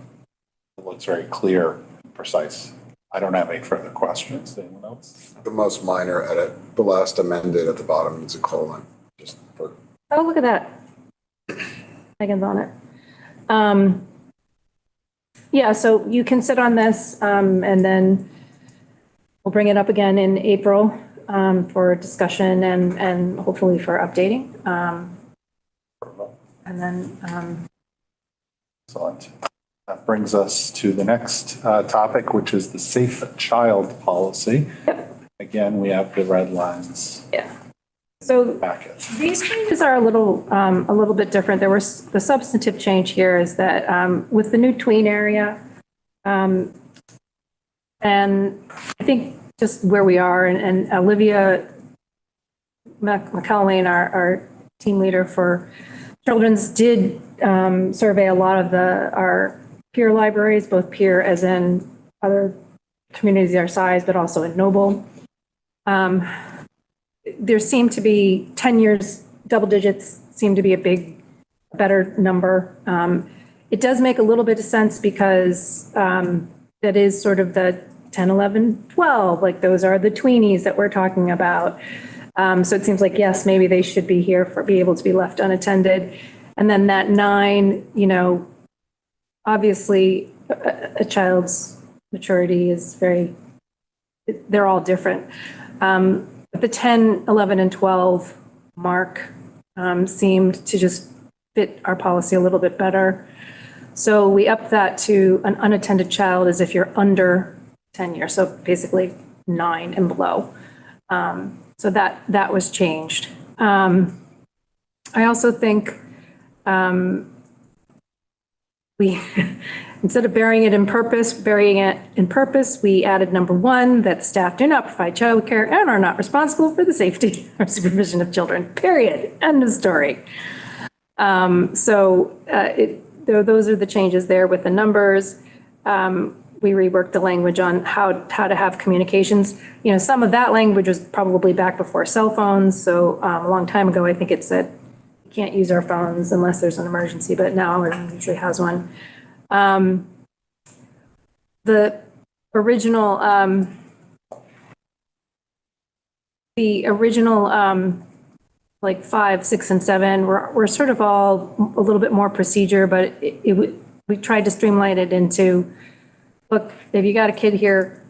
looks very clear and precise. I don't have any further questions. Anyone else? The most minor edit, the last amended at the bottom needs a colon, just for. oh, look at that. Megan's on it. Yeah, so you can sit on this, and then we'll bring it up again in April for discussion and hopefully for updating. And then, Excellent. That brings us to the next topic, which is the Safe Child Policy. Again, we have the red lines so packet. these changes are a little bit different. There was, the substantive change here is that with the new tween area, and I think just where we are, and Olivia McElwain, our team leader for Children's, did survey a lot of our peer libraries, both peer as in other communities our size, but also in Noble. There seemed to be 10 years, double digits seemed to be better number. It does make a little bit of sense because that is sort of the 10, 11, 12, like those are the tweenies that we're talking about. So it seems like, yes, maybe they should be here be able to be left unattended. And then that 9, obviously a child's maturity is they're all different. But the 10, 11, and 12 mark seemed to just fit our policy a little bit better. So we upped that to an unattended child as if you're under 10 years, so basically 9 and below. So that was changed. I also think we, instead of burying it in purpose, we added number 1, that staff do not provide childcare and are not responsible for the safety or supervision of children, period. End of story. Those are the changes there with the numbers. We reworked the language on how to have communications. Some of that language was probably back before cell phones. So a long time ago, I think it said, you can't use our phones unless there's an emergency, but now everyone usually has one. The original, like 5, 6, and 7, we're sort of all a little bit more procedure, but we tried to streamline it into, look, if you got a kid here,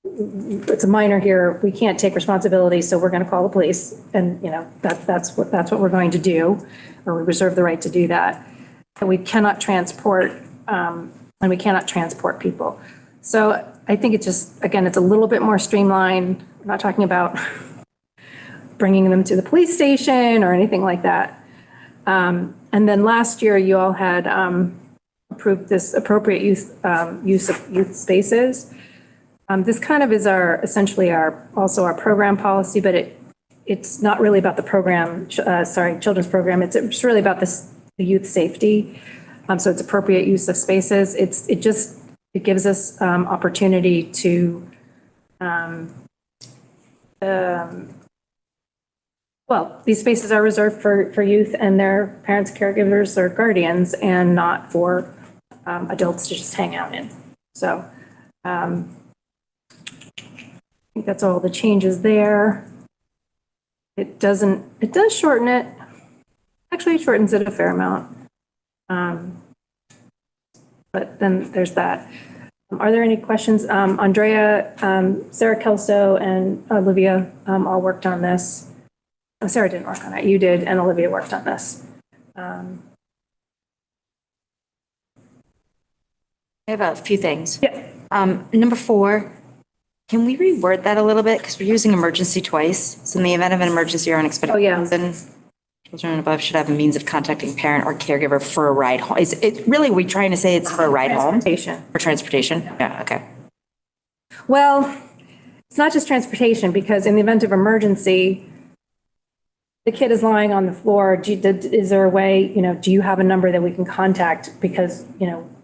it's a minor here, we can't take responsibility, so we're going to call the police. And, that's what we're going to do, or we reserve the right to do that. And we cannot transport, people. So I think it's just, again, it's a little bit more streamlined. We're not talking about bringing them to the police station or anything like that. And then last year, you all had approved this appropriate use of youth spaces. This kind of is essentially also our program policy, but it's not really about the program, children's program. It's really about the youth safety. So it's appropriate use of spaces. It gives us opportunity to, these spaces are reserved for youth and their parents, caregivers, or guardians, and not for adults to just hang out in. So I think that's all the changes there. It does shorten it. Actually, it shortens it a fair amount. But then there's that. Are there any questions? Andrea, Sarah Kelso, and Olivia all worked on this. Sarah didn't work on it. You did, and Olivia worked on this. I have a few things. Yeah. Number 4, can we reword that a little bit? Because we're using emergency twice. So in the event of an emergency or unexpected reason, children above should have a means of contacting parent or caregiver for a ride home. Is it really, are we trying to say it's for a ride home? Transportation. For transportation? Yeah, okay. Well, it's not just transportation, because in the event of emergency, the kid is lying on the floor. Is there a way, do you have a number that we can contact? Because,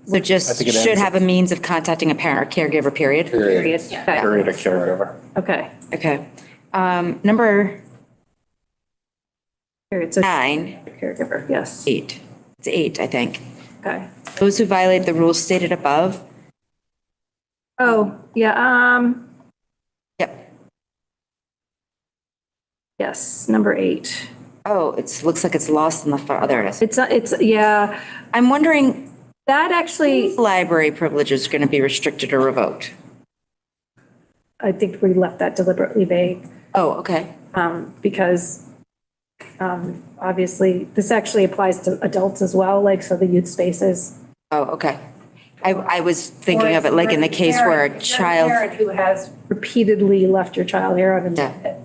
So just should have a means of contacting a parent or caregiver, period? period. Period of caregiver. Okay. Okay. Number Period. So 9, caregiver, yes. 8. It's 8, I think. Okay. Those who violate the rules stated above. Oh, yeah. Yep. Yes, number 8. Oh, looks like it's lost in the file. There it is. It's yeah. I'm wondering, That actually, library privileges are going to be restricted or revoked? I think we left that deliberately vague, Oh, okay. because Obviously, this actually applies to adults as well, like, so the youth spaces. Oh, okay. I was thinking of it like in the case where a child. Parent who has repeatedly left your child here Yeah.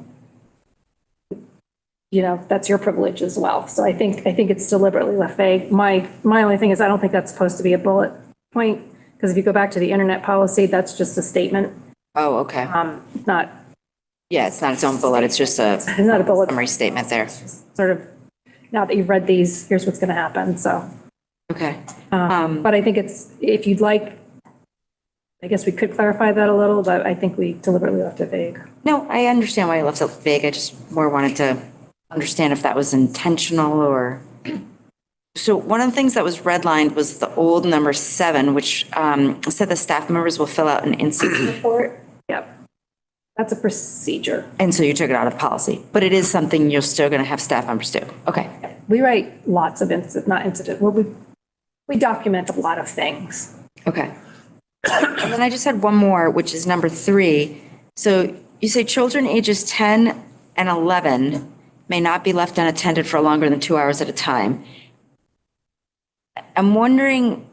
you know, that's your privilege as well. So I think it's deliberately left vague. My only thing is I don't think that's supposed to be a bullet point, because if you go back to the internet policy, that's just a statement. Oh, okay. Not, Yeah, it's not its own bullet. It's just a it's not a bullet, summary statement there. sort of, now that you've read these, here's what's going to happen, so. Okay. But I think it's, if you'd like, I guess we could clarify that a little, but I think we deliberately left it vague. No, I understand why you left it vague. I just more wanted to understand if that was intentional or. So one of the things that was redlined was the old number 7, which said the staff members will fill out an incident report. Yep. That's a procedure. And so you took it out of policy, but it is something you're still going to have staff members do. Okay. We write lots of not incident, well, we document a lot of things. Okay. And then I just had one more, which is number 3. So you say children ages 10 and 11 may not be left unattended for longer than 2 hours at a time. I'm wondering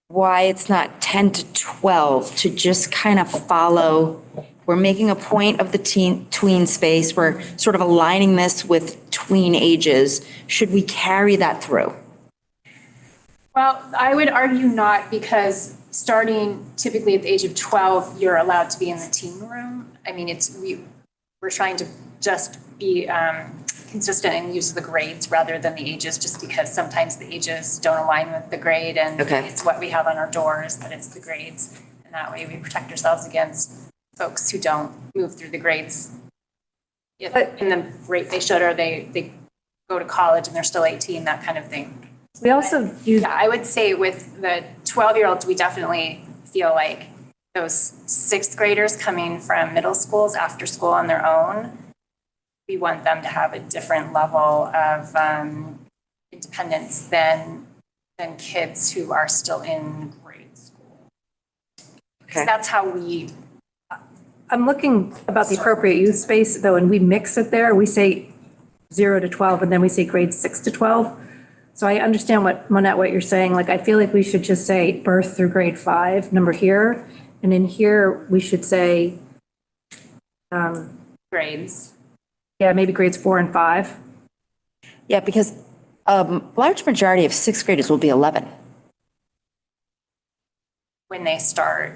why it's not 10 to 12 to just kind of follow. We're making a point of the tween space. We're sort of aligning this with tween ages. Should we carry that through? Well, I would argue not, because starting typically at the age of 12, you're allowed to be in the teen room. I mean, we're trying to just be consistent in use of the grades rather than the ages, just because sometimes the ages don't align with the grade, and it's what we have on our doors, but it's the grades. And that way we protect ourselves against folks who don't move through the grades in the rate they should, or they go to college and they're still 18, that kind of thing. We also use. Yeah, I would say with the 12-year-olds, we definitely feel like those 6th graders coming from middle schools after school on their own, we want them to have a different level of independence than kids who are still in grade school. Because that's how we. I'm looking about the appropriate youth space though, and we mix it there. We say 0 to 12, and then we say grades 6 to 12. So I understand Monette, what you're saying. Like, I feel like we should just say birth through grade 5 number here. And in here, we should say grades. Yeah, maybe grades 4 and 5. Yeah, because a large majority of 6th graders will be 11. When they start.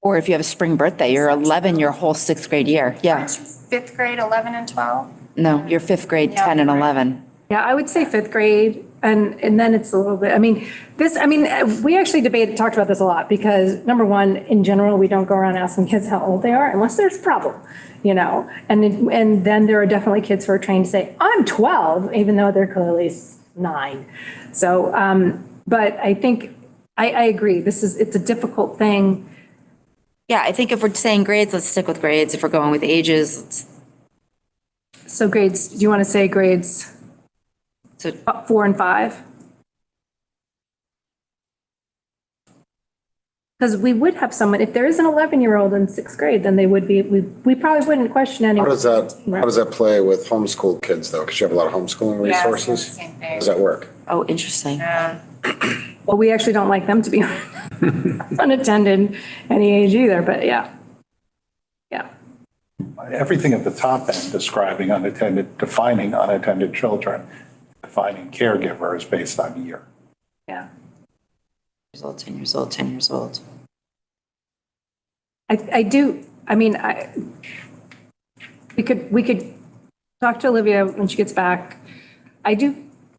Or if you have a spring birthday, you're 11 your whole 6th grade year. Yeah. 5th grade, 11 and 12? No, you're 5th grade, 10 and 11. Yeah, I would say 5th grade. And then it's a little bit, we actually talked about this a lot, because number one, in general, we don't go around asking kids how old they are unless there's a problem, you know? And then there are definitely kids who are trained to say, I'm 12, even though they're clearly 9. So, but I think, I agree, it's a difficult thing. Yeah, I think if we're saying grades, let's stick with grades. If we're going with ages, So grades, do you want to say grades? So 4 and 5? Because we would have someone, if there is an 11-year-old in 6th grade, then they would be, we probably wouldn't question anyone. How does that play with homeschooled kids though? Because you have a lot of homeschooling resources. Same How thing. does that work? Oh, interesting. Well, we actually don't like them to be unattended any age either, but yeah. Yeah. Everything at the top end defining unattended children, defining caregivers based on year. Yeah. 10 years old, 10 years old. We could talk to Olivia when she gets back.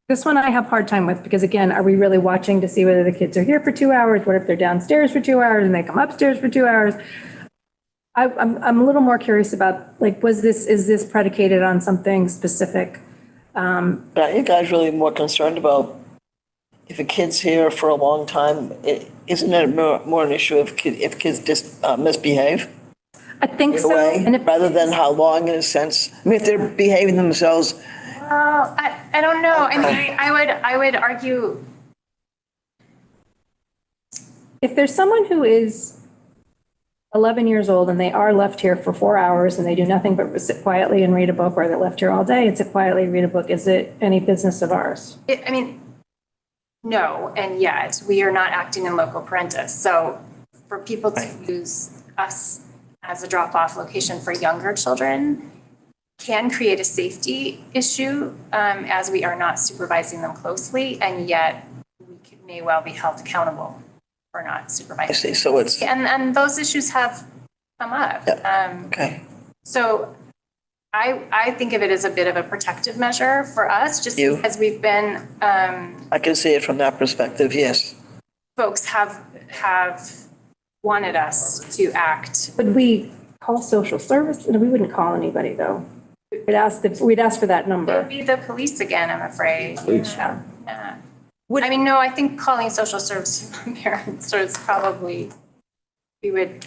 This one I have a hard time with, because again, are we really watching to see whether the kids are here for 2 hours? What if they're downstairs for 2 hours and they come upstairs for 2 hours? I'm a little more curious about, like, is this predicated on something specific? Are you guys really more concerned about if a kid's here for a long time? Isn't it more an issue if kids just misbehave? I think so. Rather than how long, in a sense. I mean, if they're behaving themselves. Well, I don't know. I mean, I would argue. If there's someone who is 11 years old and they are left here for 4 hours and they do nothing but sit quietly and read a book, or they're left here all day and sit quietly and read a book, is it any business of ours? I mean, no, and yet we are not acting in loco parentis. So for people to use us as a drop-off location for younger children can create a safety issue, as we are not supervising them closely, and yet we may well be held accountable for not supervising. I see, so it's, And those issues have come up. okay. So I think of it as a bit of a protective measure for us, just You? because we've been, I can see it from that perspective, yes. folks have wanted us to act. Would we call social service? No, we wouldn't call anybody though. We'd ask for that It'd number. be the police again, I'm afraid. Yeah. Yeah. Would- I mean, no, I think calling social services parents is probably, we would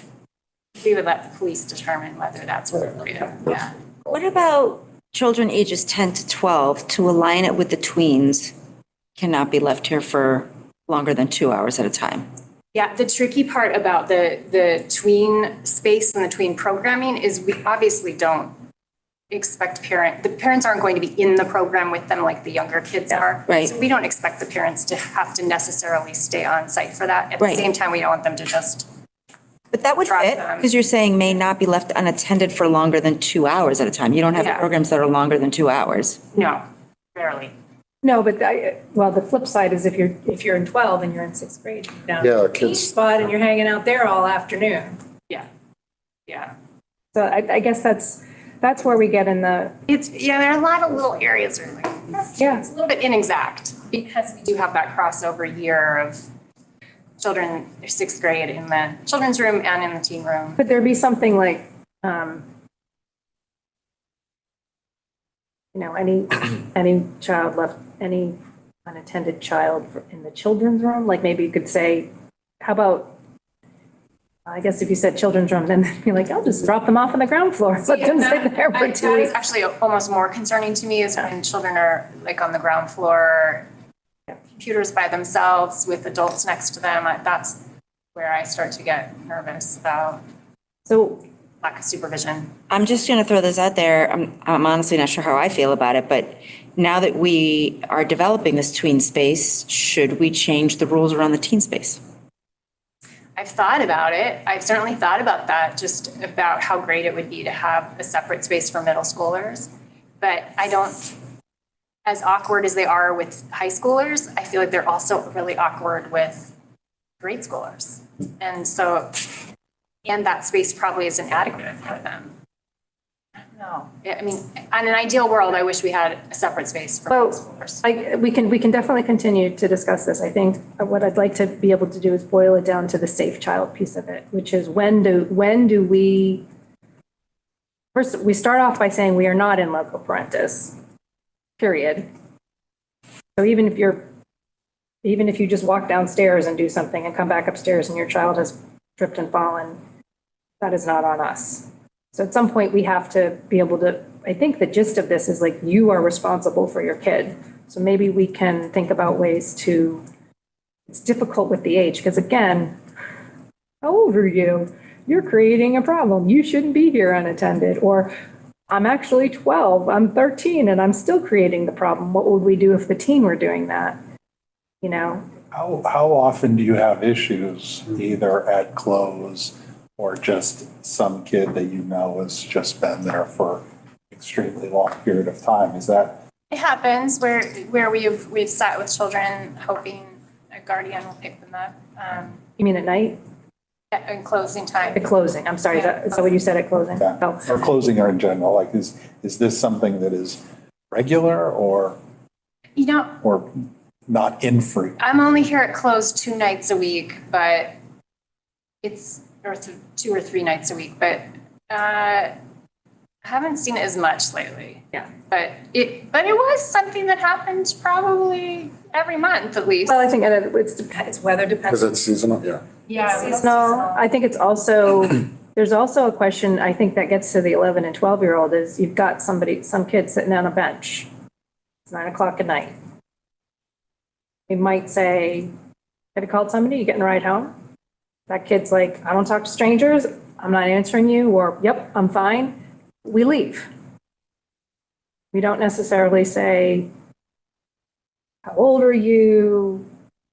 let the police determine whether that's appropriate. Yeah. What about children ages 10 to 12 to align it with the tweens cannot be left here for longer than 2 hours at a time? Yeah, the tricky part about the tween space and the tween programming is we obviously don't expect the parents aren't going to be in the program with them like the younger kids are. Right. So we don't expect the parents to have to necessarily stay on site for that. At the Right. same time, we don't want them to just, But that would Drop fit, them. because you're saying may not be left unattended for longer than 2 hours at a time. You don't have Yeah. programs that are longer than 2 hours. no, rarely. No, but well, the flip side is if you're in 12 and you're in 6th grade, you're down Yeah, at the beach kids- spot and you're hanging out there all afternoon. Yeah. Yeah. So I guess that's where we get in the, There are a lot of little areas where like, yeah. it's a little bit inexact because we do have that crossover year of children, 6th grade in the children's room and in the teen room. Could there be something like, any child left, any unattended child in the children's room? Like maybe you could say, how about, I guess if you said children's room, then you're like, I'll just drop them off on the ground floor. Let them sit there for 2 That is weeks. actually almost more concerning to me is when children are like on the ground floor, computers by themselves with adults next to them. That's where I start to get nervous about So lack of supervision. I'm just going to throw this out there. I'm honestly not sure how I feel about it, but now that we are developing this tween space, should we change the rules around the teen space? I've thought about it. I've certainly thought about that, just about how great it would be to have a separate space for middle schoolers. But I don't, as awkward as they are with high schoolers, I feel like they're also really awkward with grade schoolers. And so, and that space probably isn't adequate for them. I don't know. I mean, in an ideal world, I wish we had a separate space for middle schoolers. we can definitely continue to discuss this. I think what I'd like to be able to do is boil it down to the safe child piece of it, which is when do we, first, we start off by saying we are not in loco parentis, period. So even if you just walk downstairs and do something and come back upstairs and your child has tripped and fallen, that is not on us. So at some point we have to be able to, I think the gist of this is like, you are responsible for your kid. So maybe we can think about ways to, it's difficult with the age, because again, how old are you? You're creating a problem. You shouldn't be here unattended. Or I'm actually 12, I'm 13, and I'm still creating the problem. What would we do if the teen were doing that? You know? How often do you have issues either at close or just some kid that you know has just been there for extremely long period of time? Is that? It happens where we've sat with children hoping a guardian will pick them up. You mean at night? In closing time. At closing, I'm sorry, is that what you said at closing? Yeah. Oh. Or closing or in general, like is this something that is regular or not infrequent? I'm only here at close 2 nights a week, but it's, or 2 or 3 nights a week, but I haven't seen it as much lately. Yeah. But it was something that happened probably every month at least. Well, I think it's weather Because dependent. it's seasonal, yeah. Yeah. No, I think it's also, there's also a question, I think that gets to the 11 and 12-year-old is you've got some kid sitting on a bench. It's 9 o'clock at night. We might say, have you called somebody? You getting a ride home? That kid's like, I don't talk to strangers. I'm not answering you, or, yep, I'm fine, we leave. We don't necessarily say, how old are you?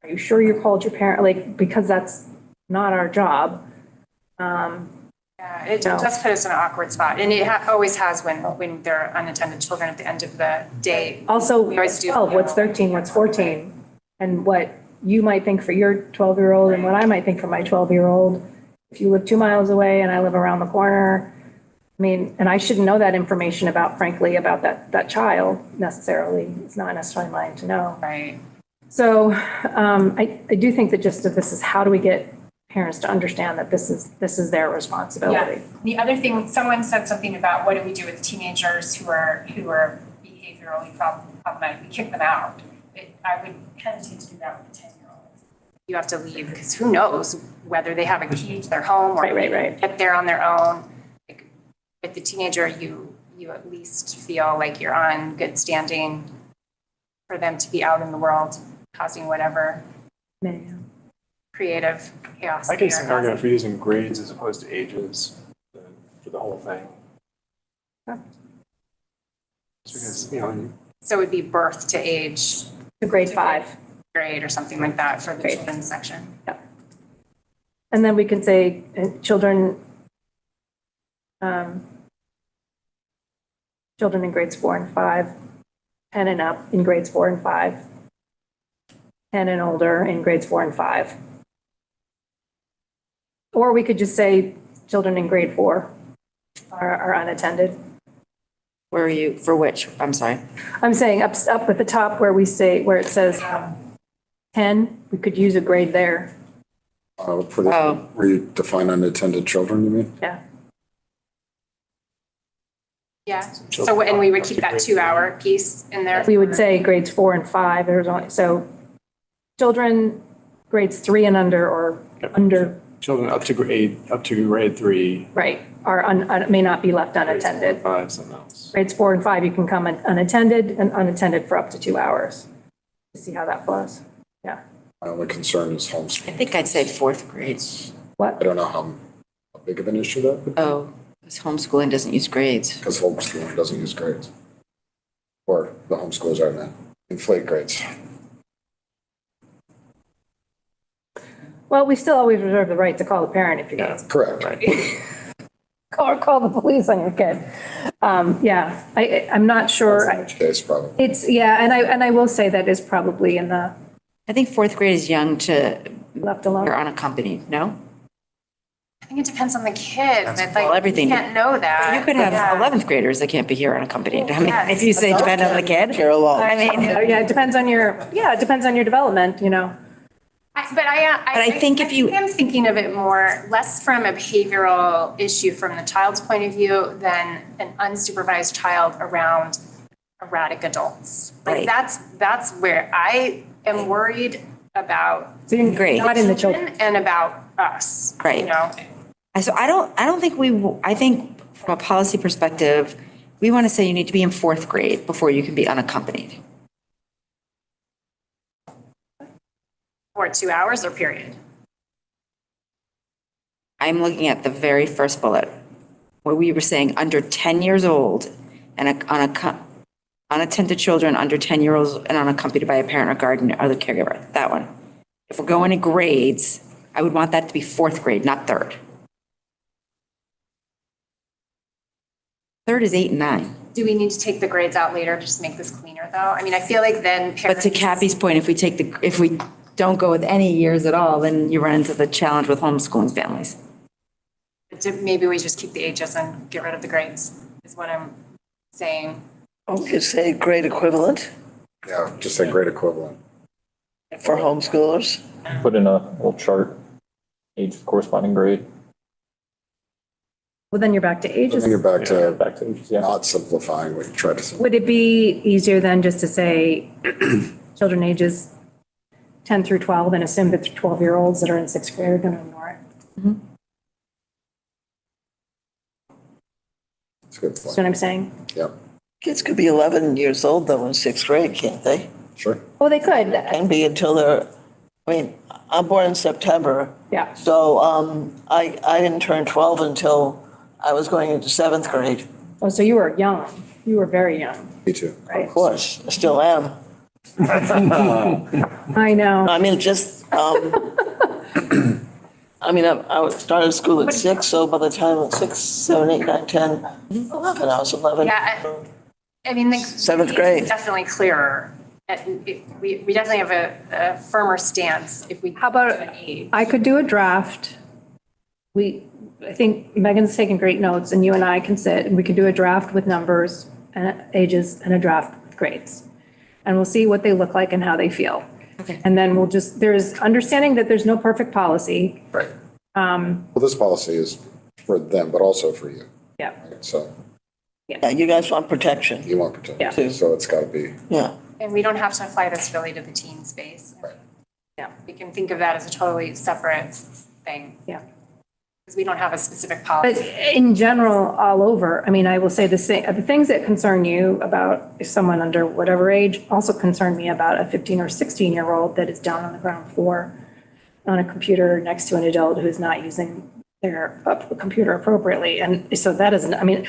Are you sure you called your parent? Like, because that's not our job. Yeah, it does put us in an awkward spot, and it always has when there are unattended children at the end of the day. Also, We always do. 12, what's 13, what's 14? And what you might think for your 12-year-old and what I might think for my 12-year-old. If you live 2 miles away and I live around the corner, I mean, and I shouldn't know that information about, frankly, about that child necessarily. It's not necessarily mine to know. Right. So I do think that just that this is, how do we get parents to understand that this is their responsibility? Yeah. The other thing, someone said something about what do we do with teenagers who are behaviorally problematic? We kick them out. I would hesitate to do that with a 10-year-old. You have to leave because who knows whether they have a key to their home or Right. get there on their own. Like, with the teenager, you at least feel like you're on good standing for them to be out in the world causing whatever creative chaos. I can see an argument for using grades as opposed to ages for the whole thing. Just because, So it would be birth to age. To grade 5. Grade or something like that for the children's section. Yeah. And then we can say children in grades 4 and 5, 10 and up in grades 4 and 5, 10 and older in grades 4 and 5. Or we could just say children in grade 4 are unattended. Where are you, for which? I'm sorry. I'm saying up at the top where it says 10, we could use a grade there. Where you define unattended children, you mean? Yeah. Yeah. So, and we would keep that 2-hour piece in there. We would say grades 4 and 5. There's only, so children grades 3 and under or under. Children up to grade 3. Right, may not be left unattended. 5, something else. Grades 4 and 5, you can come unattended and unattended for up to 2 hours. See how that flows. Yeah. My only concern is homeschooling. I think I'd say 4th grade. What? I don't know how big of an issue that would be. Oh, because homeschooling doesn't use grades. Because homeschooling doesn't use grades. Or the homeschoolers are now inflate grades. Well, we still always reserve the right to call the parent if you need. Correct. Or call the police on your kid. Yeah, I'm not sure. In which case, probably. It's, yeah, and I will say that is probably in the I think 4th grade is young to, left alone. you're unaccompanied, no? I think it depends on the kid. Well, everything. You can't know that. You could have Yeah. 11th graders that can't be here unaccompanied. I mean, Yes. if you say depend on the kid. Care alone. I mean, Yeah, it depends on your development, But I think if you- am thinking of it more, less from a behavioral issue from the child's point of view than an unsupervised child around erratic adults. Like Right. that's where I am worried about Great. Not in the children. and about us. Right. You know? So I don't think I think from a policy perspective, we want to say you need to be in 4th grade before you can be unaccompanied. For 2 hours or period. I'm looking at the very first bullet where we were saying under 10 years old and unattended children under 10 years old and unaccompanied by a parent or guardian or other caregiver. That one. If we're going to grades, I would want that to be 4th grade, not 3rd. 3rd is 8 and 9. Do we need to take the grades out later to just make this cleaner though? I mean, I feel like then But parents. to Kathy's point, if we don't go with any years at all, then you run into the challenge with homeschooling families. Maybe we just keep the ages and get rid of the grades, is what I'm saying. Oh, we could say grade equivalent Yeah, just say grade equivalent. for homeschoolers. Put in a little chart, age of corresponding grade. Well, then you're back to I ages. think you're back to Back to ages, yeah. not simplifying what you tried to say. Would it be easier then just to say children ages 10 through 12 and assume that the 12-year-olds that are in 6th grade are going to ignore it? That's a good That's what point. I'm saying. Yep, Kids could be 11 years old though in 6th grade, can't they? sure. Oh, they could. Can be until they're, I mean, I'm born in September. Yeah. So I didn't turn 12 until I was going into 7th grade. Oh, so you were young. You were very young. Me too. Of course, I still am. I know. I mean, just, I mean, I started school at 6, so by the time at 6, 7, 8, 9, 10, 11, I was 11. Yeah, I mean, the. 7th grade. It's definitely clearer. We definitely have a firmer stance if we. How about, I could do a draft. I think Megan's taking great notes, and you and I can sit, and we could do a draft with numbers and ages and a draft with grades. And we'll see what they look like and how they feel. Okay. And then we'll just, there's understanding that there's no perfect policy. Right. Well, this policy is for them, but also for you. Yeah. Right? So Yeah, you guys want protection. you want protection. Yeah. Too. So it's got to be. Yeah. And we don't have to apply this really to the teen space. Yeah. We can think of that as a totally separate thing. Yeah. Because we don't have a specific But policy. in general, all over, I mean, I will say the same, the things that concern you about someone under whatever age also concern me about a 15 or 16-year-old that is down on the ground floor on a computer next to an adult who's not using their computer appropriately. And so that isn't, I mean,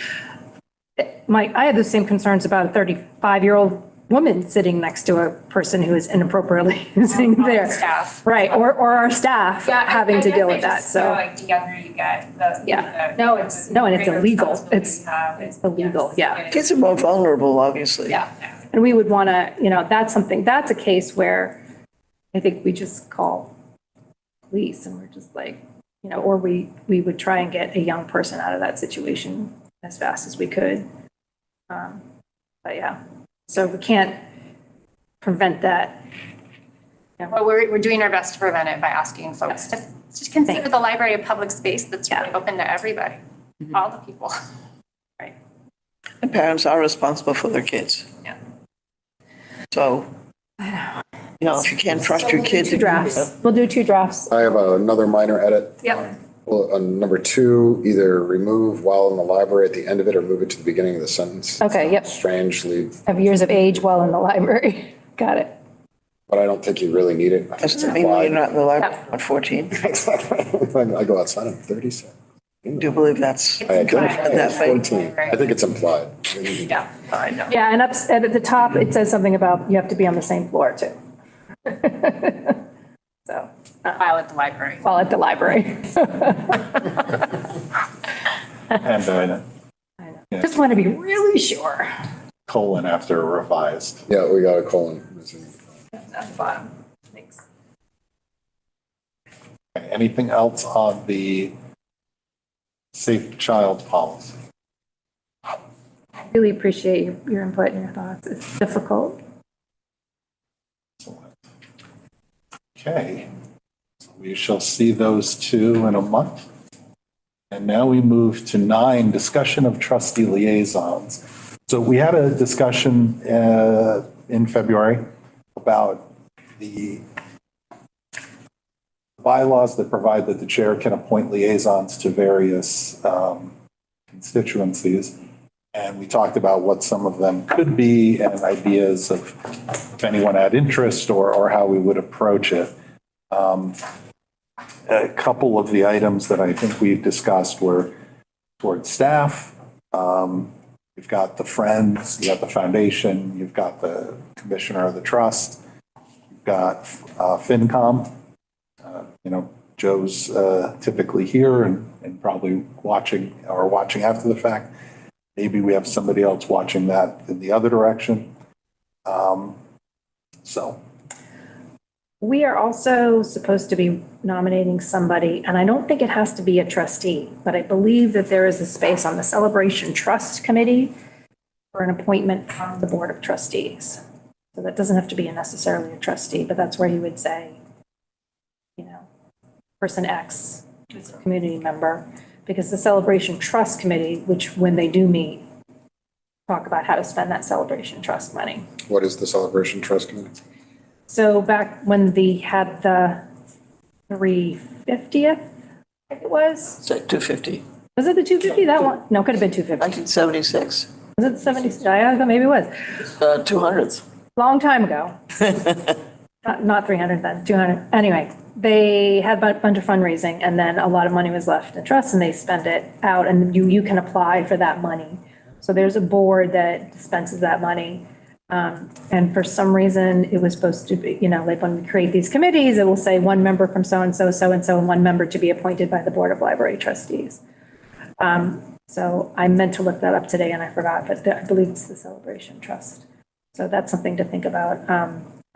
I have the same concerns about a 35-year-old woman sitting next to a person who is inappropriately using their. Staff. Right, or our staff having to deal with that, so. Like the younger you get, the. Yeah, no, and it's illegal. It's illegal, yeah. Kids are more vulnerable, obviously. Yeah, and we would want to, that's a case where I think we just call police and we're just like, or we would try and get a young person out of that situation as fast as we could. But yeah, so we can't prevent that. Well, we're doing our best to prevent it by asking folks to just consider the library a public space that's really open to everybody, all the people. Right. And parents are responsible for their kids. Yeah. So, if you can't trust your kid to Two do drafts. that. We'll do 2 drafts. I have another minor edit. Yep. Well, number 2, either remove while in the library at the end of it or move it to the beginning of the sentence. Okay, yep. Strangely, Of years of age while in the library. Got it. but I don't think you really need it. I think Does it's that mean when you're implied. not in the library at 14? I go outside, I'm 37. I do believe that's. I identify That as way. 14. I think it's implied. Yeah. I know. Yeah, and at the top, it says something about you have to be on the same floor too. So, While at the library. while at the library. And Just want to be really sure. colon after revised. Yeah, we got a colon. At the bottom. Thanks. Anything else on the safe child policy? Really appreciate your input and your thoughts. It's difficult. Excellent. Okay, so we shall see those 2 in a month. And now we move to 9, discussion of trustee liaisons. So we had a discussion in February about the bylaws that provide that the chair can appoint liaisons to various constituencies. And we talked about what some of them could be and ideas of if anyone had interest or how we would approach it. A couple of the items that I think we discussed were towards staff. You've got the Friends, you have the foundation, you've got the commissioner of the trust, you've got FinCom. Joe's typically here and probably watching after the fact. Maybe we have somebody else watching that in the other direction. So. We are also supposed to be nominating somebody, and I don't think it has to be a trustee, but I believe that there is a space on the Celebration Trust Committee for an appointment from the Board of Trustees. So that doesn't have to be necessarily a trustee, but that's where you would say, person X is a community member, because the Celebration Trust Committee, which when they do meet, talk about how to spend that Celebration Trust money. What is the Celebration Trust Committee? So back when they had the 350th, I think it was. It's like 250, Was it the 250? That one? No, it could have been 250. 1976, Was it the 70? I thought maybe it was. 200s. Long time ago. not 300 then, 200. Anyway, they had a bunch of fundraising and then a lot of money was left in trust and they spend it out and you can apply for that money. So there's a board that dispenses that money. And for some reason, it was supposed to be, like when we create these committees, it will say one member from so-and-so, so-and-so, and one member to be appointed by the Board of Library Trustees. So I meant to look that up today and I forgot, but I believe it's the Celebration Trust. So that's something to think about.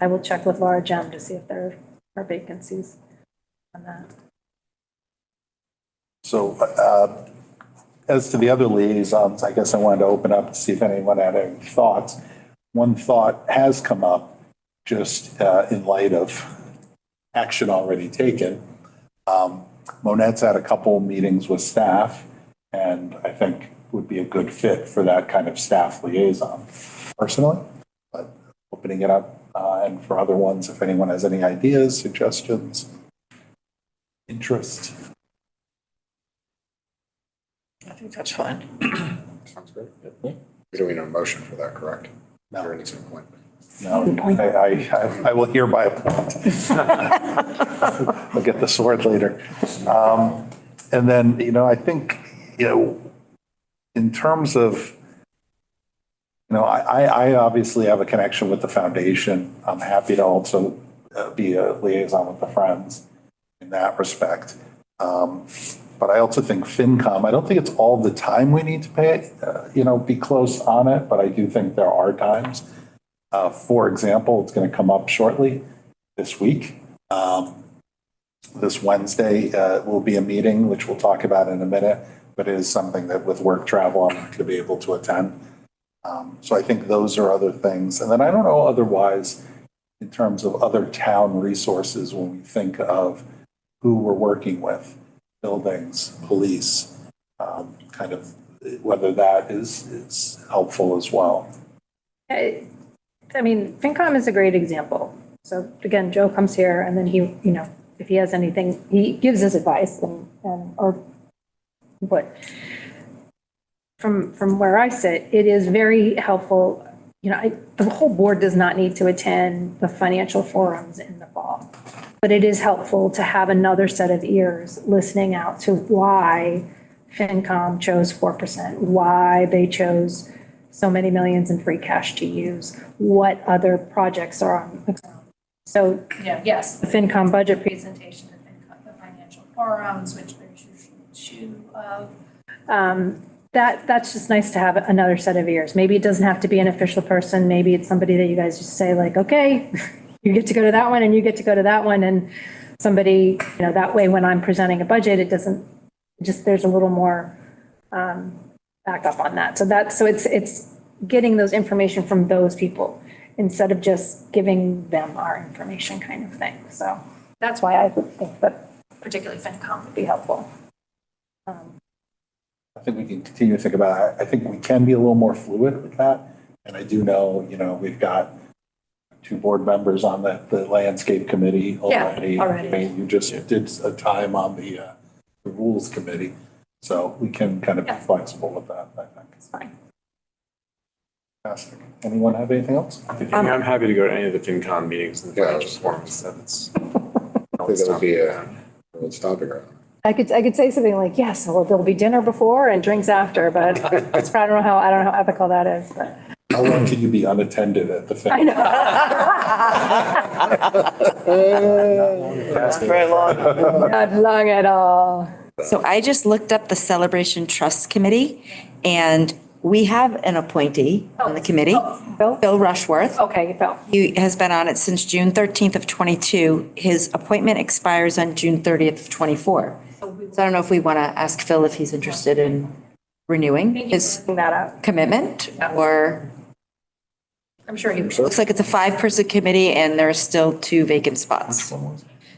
I will check with Laura Gem to see if there are vacancies on that. So as to the other liaisons, I guess I wanted to open up to see if anyone had any thoughts. One thought has come up just in light of action already taken. Monette's had a couple meetings with staff and I think would be a good fit for that kind of staff liaison personally, but opening it up and for other ones, if anyone has any ideas, suggestions, interest. I think that's fine. Sounds great. We don't need a motion for that, correct? No. Or anything point. No, I will hereby appoint. I'll get the sword later. And then, I think, in terms of, I obviously have a connection with the foundation. I'm happy to also be a liaison with the Friends in that respect. But I also think FinCom, I don't think it's all the time we need to pay, be close on it, but I do think there are times. For example, it's going to come up shortly this week. This Wednesday will be a meeting, which we'll talk about in a minute, but it is something that with work travel, I'm not going to be able to attend. So I think those are other things. And then I don't know otherwise in terms of other town resources when we think of who we're working with, buildings, police, kind of whether that is helpful as well. I mean, FinCom is a great example. So again, Joe comes here and then he, if he has anything, he gives his advice or what. From where I sit, it is very helpful. The whole board does not need to attend the financial forums in the fall, but it is helpful to have another set of ears listening out to why FinCom chose 4%, why they chose so many millions in free cash to use, what other projects are on the ground. So, yes, the FinCom budget presentation, the financial forums, which there's usually 2 of. That's just nice to have another set of ears. Maybe it doesn't have to be an official person. Maybe it's somebody that you guys just say like, okay, you get to go to that one and you get to go to that one. And somebody, that way when I'm presenting a budget, it doesn't there's a little more backup on that. So it's getting those information from those people instead of just giving them our information kind of thing. So that's why I think that particularly FinCom would be helpful. I think we can continue to think about it. I think we can be a little more fluid with that. And I do know, we've got 2 board members on the landscape committee already. Yeah, already. I mean, you just did a time on the rules committee. So we can kind of be flexible with that, I think. It's fine. Fantastic. Anyone have anything else? I'm happy to go to any of the FinCon meetings and the Yeah. financial forums. That's. I think that would be a real stomping ground. I could say something like, yes, well, there'll be dinner before and drinks after, but I don't know how ethical that is, but. How long can you be unattended at the FinCom? I know. Not very long. Not long at all. So I just looked up the Celebration Trust Committee, and we have an appointee on the committee, Bill Rushworth. Okay, Bill. He has been on it since June 13th of 22. His appointment expires on June 30th of 24. So I don't know if we want to ask Phil if he's interested in renewing his commitment, or I'm sure he looks like it's a 5-person committee and there are still 2 vacant spots.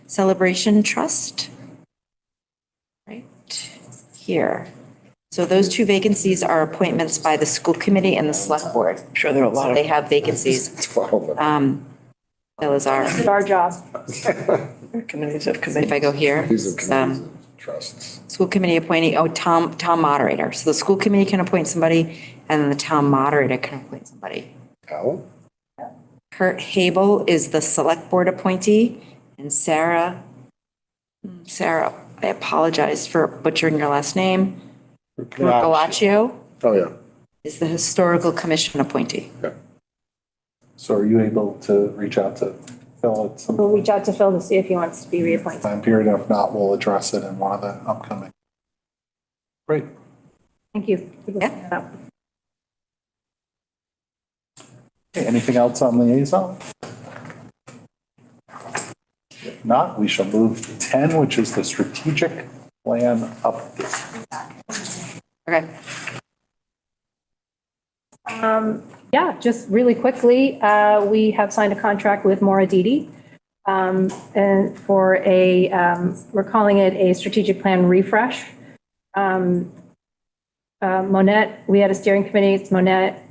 Celebration Trust. Right here. So those 2 vacancies are appointments by the school committee and the select board. I'm sure there are a lot of. They have vacancies. 12 of them. That was our, It's our job. Committees of committees. if I go here, These are it's, committees and trusts. school committee appointee, town moderator. So the school committee can appoint somebody and then the town moderator can appoint somebody. Alan? Kurt Habel is the select board appointee, and Sarah, I apologize for butchering your last name, Galaccio Oh, yeah. is the historical commission appointee. So are you able to reach out to Phil at some We'll reach out to Phil to see if he wants to be reappointed. time period? If not, we'll address it in one of the upcoming. Great. Thank you. for looking Yeah. that up. Okay, anything else on liaison? If not, we shall move to 10, which is the strategic plan update. Okay. Yeah, just really quickly, we have signed a contract with Maura Didi and for we're calling it a strategic plan refresh. Monette, we had a steering committee, it's Monette,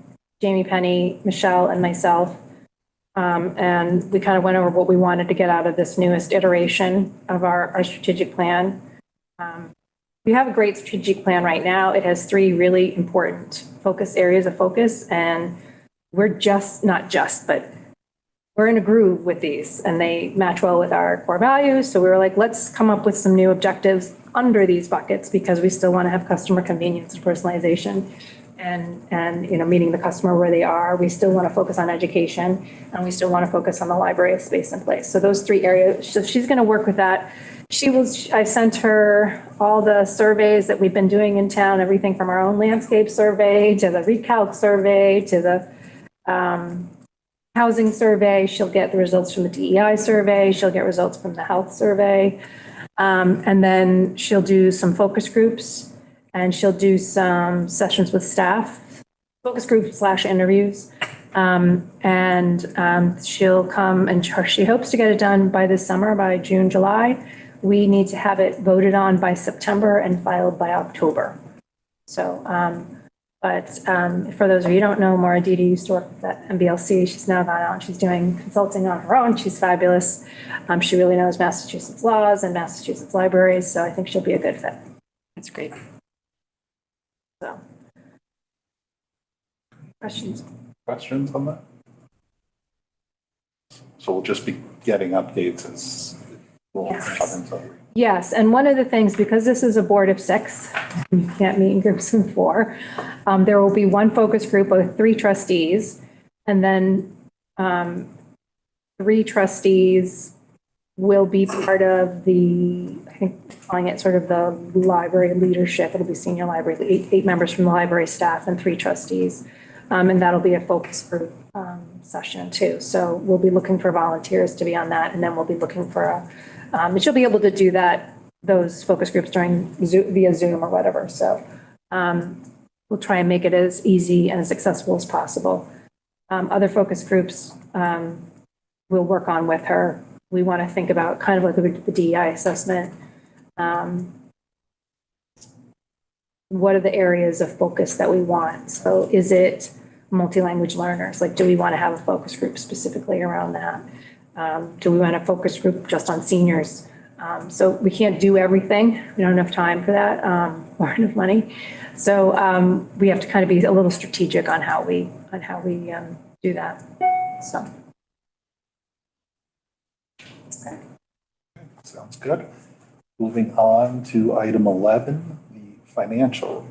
Jamie Penny, Michelle, and myself. And we kind of went over what we wanted to get out of this newest iteration of our strategic plan. We have a great strategic plan right now. It has 3 really important focus areas of focus, and we're but we're in a groove with these, and they match well with our core values. So we were like, let's come up with some new objectives under these buckets, because we still want to have customer convenience and personalization and meeting the customer where they are. We still want to focus on education, and we still want to focus on the library of space and place. So those 3 areas, so she's going to work with that. I sent her all the surveys that we've been doing in town, everything from our own landscape survey to the recalc survey to the housing survey. She'll get the results from the DEI survey. She'll get results from the health survey. And then she'll do some focus groups, and she'll do some sessions with staff, focus groups / interviews. She'll come and she hopes to get it done by this summer, by June, July. We need to have it voted on by September and filed by October. So, for those of you who don't know, Maura Didi used to work at MBLC. She's now gone out and she's doing consulting on her own. She's fabulous. She really knows Massachusetts laws and Massachusetts libraries, so I think she'll be a good fit. That's great. So, questions? Questions on that? So we'll just be getting updates as we'll have info. Yes, and one of the things, because this is a board of 6, you can't meet in groups of 4, there will be one focus group of 3 trustees, and then 3 trustees will be part of I think calling it sort of the library leadership. It'll be senior library, 8 members from the library staff and 3 trustees. And that'll be a focus group session too. So we'll be looking for volunteers to be on that, and then we'll be looking for and she'll be able to do those focus groups via Zoom or whatever. So we'll try and make it as easy and as accessible as possible. Other focus groups we'll work on with her. We want to think about kind of like the DEI assessment. What are the areas of focus that we want? So is it multi-language learners? Like, do we want to have a focus group specifically around that? Do we want a focus group just on seniors? So we can't do everything. We don't have enough time for that or enough money. So we have to kind of be a little strategic on how we do that. So. Okay. Sounds good. Moving on to item 11, the financial.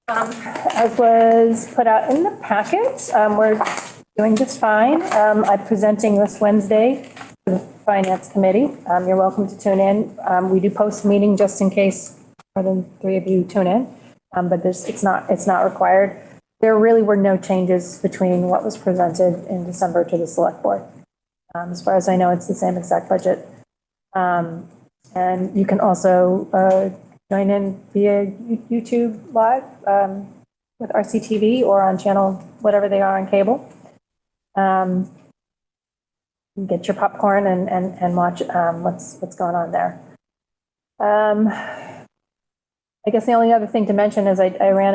As was put out in the packet, we're doing just fine. I'm presenting this Wednesday to the Finance Committee. You're welcome to tune in. We do post a meeting just in case more than 3 of you tune in, but it's not required. There really were no changes between what was presented in December to the Select Board. As far as I know, it's the same exact budget. And you can also join in via YouTube Live with RCTV or on channel, whatever they are on cable. Get your popcorn and watch what's going on there. I guess the only other thing to mention is I ran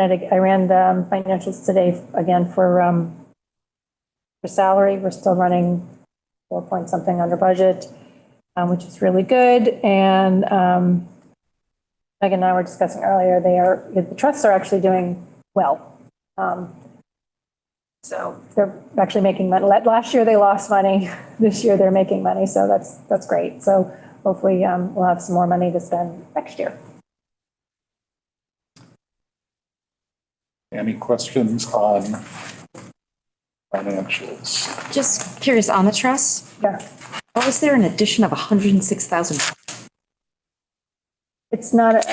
the financials today again for salary. We're still running 4 point something under budget, which is really good. And Megan and I were discussing earlier, the trusts are actually doing well. So They're actually making money. Last year they lost money. This year they're making money. So that's great. So hopefully we'll have some more money to spend next year. Any questions on financials? Just curious, on the trust, Yeah. why was there an addition of 106,000? It's not,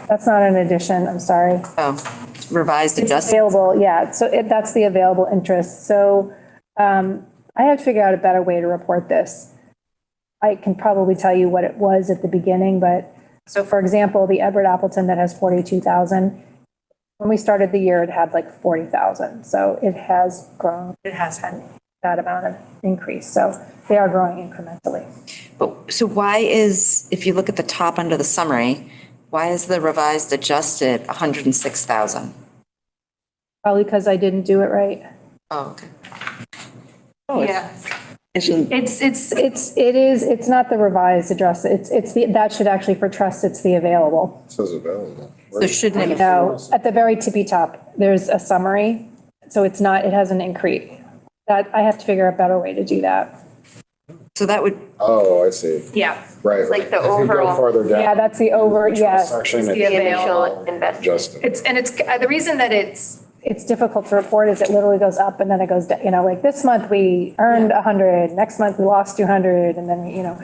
that's not an addition. I'm sorry. Oh, revised, It's adjusted? available, yeah, so that's the available interest. So I have to figure out a better way to report this. I can probably tell you what it was at the beginning, but, so for example, the Edward Appleton that has 42,000, when we started the year, it had like 40,000. So it has grown, it has had that amount of increase. So they are growing incrementally. But, so why is, if you look at the top under the summary, why is the revised adjusted 106,000? Probably because I didn't do it right. Oh, okay. yeah, Isn't, It's not the revised address. It's the, that should actually for trust, it's the available. It says available. So shouldn't it, No, at the very tippy top, there's a summary. So it's not, it has an increase. That, I have to figure out a better way to do that. so that would, Oh, I see. yeah. Right. Like the If you go overall- farther down. Yeah, that's the over, yes. Section, The it's available investment. adjusted. It's the reason that it's difficult to report is it literally goes up and then it goes down, you know, like this month we earned 100, next month we lost 200, and then, you know.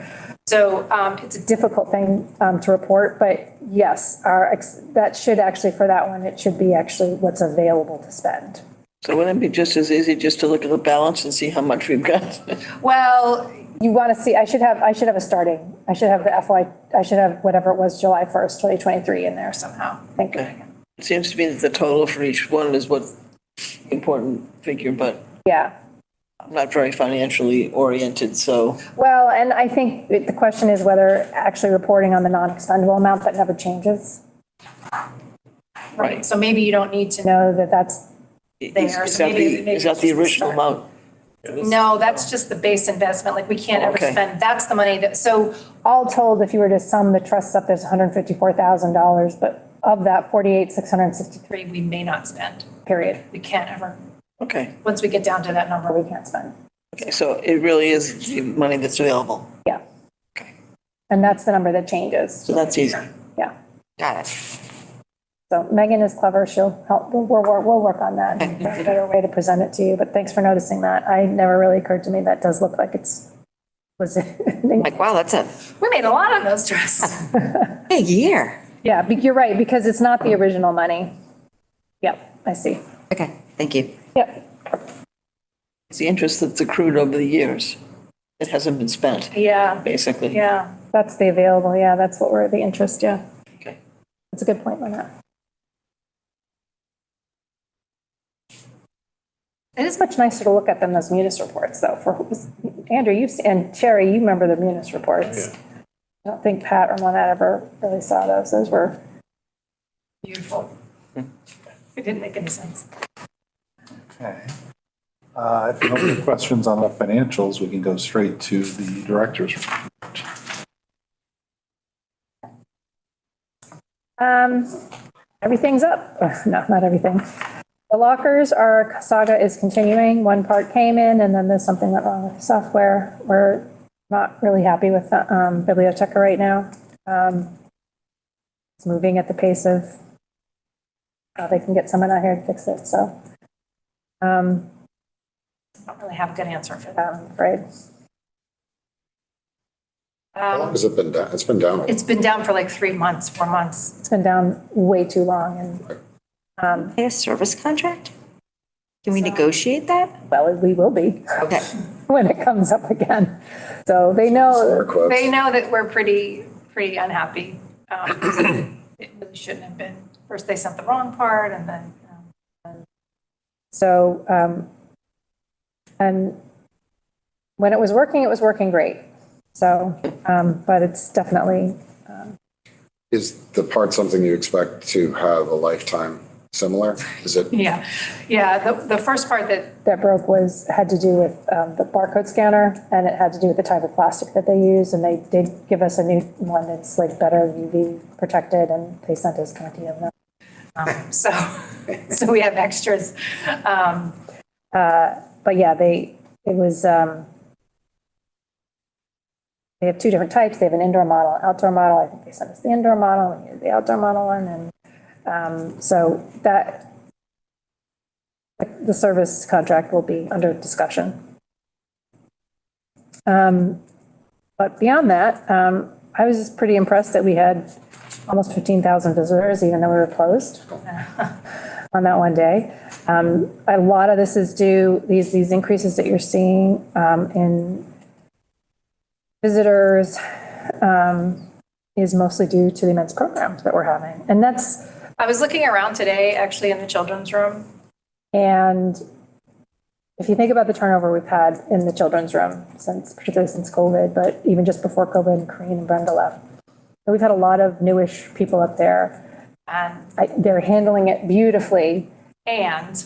so it's It's a difficult thing to report, but yes, that should actually, for that one, it should be actually what's available to spend. so wouldn't it be just as easy just to look at the balance and see how much we've got? well, You want to see, I should have a starting, I should have the I should have whatever it was, July 1st, 2023 in there somehow. Thank you. Okay. It seems to me that the total for each one is what important figure, but Yeah. I'm not very financially oriented, so. Well, and I think the question is whether actually reporting on the non-expendable amount that never changes. right, so maybe you don't need to Know that that's, There, Is so that maybe- the, is that the maybe it's just original the start. amount? No, that's just the base investment, like we can't ever Okay. spend, that's the money that, so, all told, if you were to sum the trusts up, there's $154,000, but of that 48,663, we may not spend, period, we can't ever, Okay, once we get down to that number, we can't spend. okay, so it really is the money that's available. Yeah. And that's the number that changes. So that's easy. Yeah. got it. So Megan is clever. She'll help. We'll work on that. and find a better way to present it to you. But thanks for noticing that. I never really occurred to me that does look like was Like, wow, that's a we made a lot on those trusts. big year. Yeah, you're right, because it's not the original money. Yep, I see. Okay, thank you. Yep. It's the interest that's accrued over the years. It hasn't been spent, Yeah, basically. yeah. That's the available. Yeah, that's what we're the interest. Yeah. Okay. That's a good point, Lynette. It is much nicer to look at than those munis reports, though. For Andrew, and Sherry, you remember the munis reports. I don't think Pat or Lynette ever really saw those. Those were Beautiful. It didn't make any sense. Okay. If no other questions on the financials, we can go straight to the director's report. Everything's up. No, not everything. The lockers, our saga is continuing. One part came in and then there's something went wrong with the software. We're not really happy with the Biblioteca right now. It's moving at the pace of how they can get someone out here to fix it. So I don't really have a good answer for that. I'm afraid. How long has it been down? It's been down. It's been down for like 3 months, 4 months. It's been down way too long and Pay a service contract? Can we negotiate that? well, we will be Okay. when it comes up again. So they know, Air quotes. They know that we're pretty unhappy. It really shouldn't have been. First, they sent the wrong part and then. so, and when it was working great. So, but it's definitely, Is the part something you expect to have a lifetime similar? Is it? Yeah, the first part that broke had to do with the barcode scanner, and it had to do with the type of plastic that they use, and they did give us a new one that's like better UV protected, and they sent us 20 of them. so we have extras. But yeah, they have two different types. They have an indoor model, and outdoor model. I think they sent us the indoor model, and we did the outdoor model one. And so that the service contract will be under discussion. But beyond that, I was just pretty impressed that we had almost 15,000 visitors, even though we were closed on that one day. A lot of this is due, these increases that you're seeing in visitors is mostly due to the immense programs that we're having. And that's. I was looking around today, actually, in the children's room. And if you think about the turnover we've had in the children's room particularly since COVID, but even just before COVID and Corinne and Brenda left, we've had a lot of newish people up there, and they're handling it beautifully. And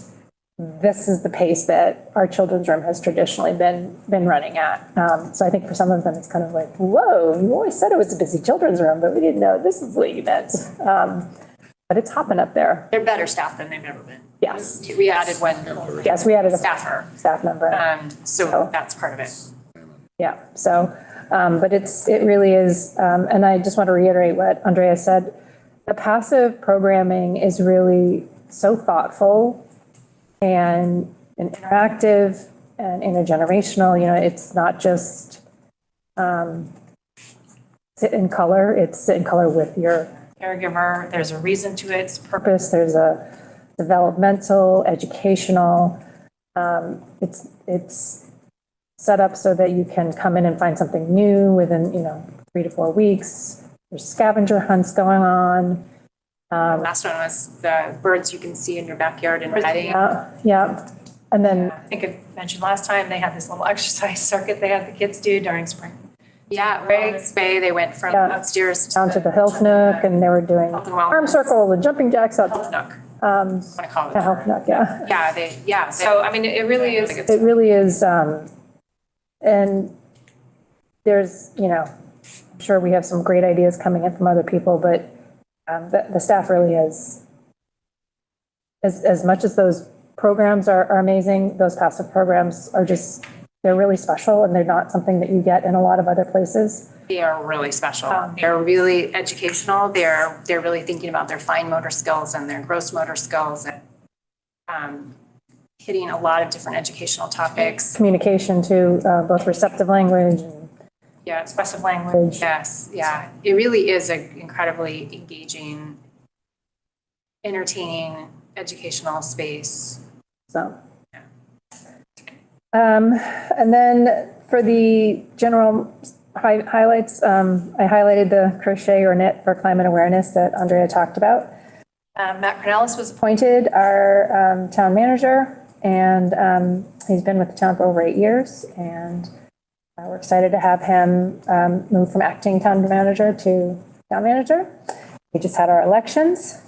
this is the pace that our children's room has traditionally been running at. So I think for some of them, it's kind of like, whoa, you always said it was a busy children's room, but we didn't know this is what you meant. But it's hopping up there. They're better staffed than they've ever been. Yes. We added one. Yes, we added a staff member. So that's part of it. Yeah. So, but it really is. And I just want to reiterate what Andrea said. The passive programming is really so thoughtful and interactive and intergenerational. You know, it's not just sit in color. It's sit in color with your caregiver. There's a reason to its purpose. There's a developmental, educational. It's set up so that you can come in and find something new within 3 to 4 weeks. There's scavenger hunts going on. Last one was the birds you can see in your backyard in Reading. Yeah. And then I think I mentioned last time they had this little exercise circuit they had the kids do during spring. Yeah, Riggs Bay, they went from upstairs down to the Health Nook, and they were doing arm circle, the jumping jacks out. Health Nook. I want to call it Health Nook, yeah. Yeah. So I mean, it really is. It really is, and there's, I'm sure we have some great ideas coming in from other people, but the staff really is, as much as those programs are amazing, those passive programs are just, they're really special, and they're not something that you get in a lot of other places. They are really special. They're really educational. They're really thinking about their fine motor skills and their gross motor skills, and hitting a lot of different educational topics. Communication to both receptive language and expressive language. Yes, yeah. It really is an incredibly engaging, entertaining, educational space. So. And then for the general highlights, I highlighted the crochet or knit for climate awareness that Andrea talked about. Matt Cornelis was appointed our town manager, and he's been with the town for over 8 years. And we're excited to have him move from acting town manager to town manager. We just had our elections.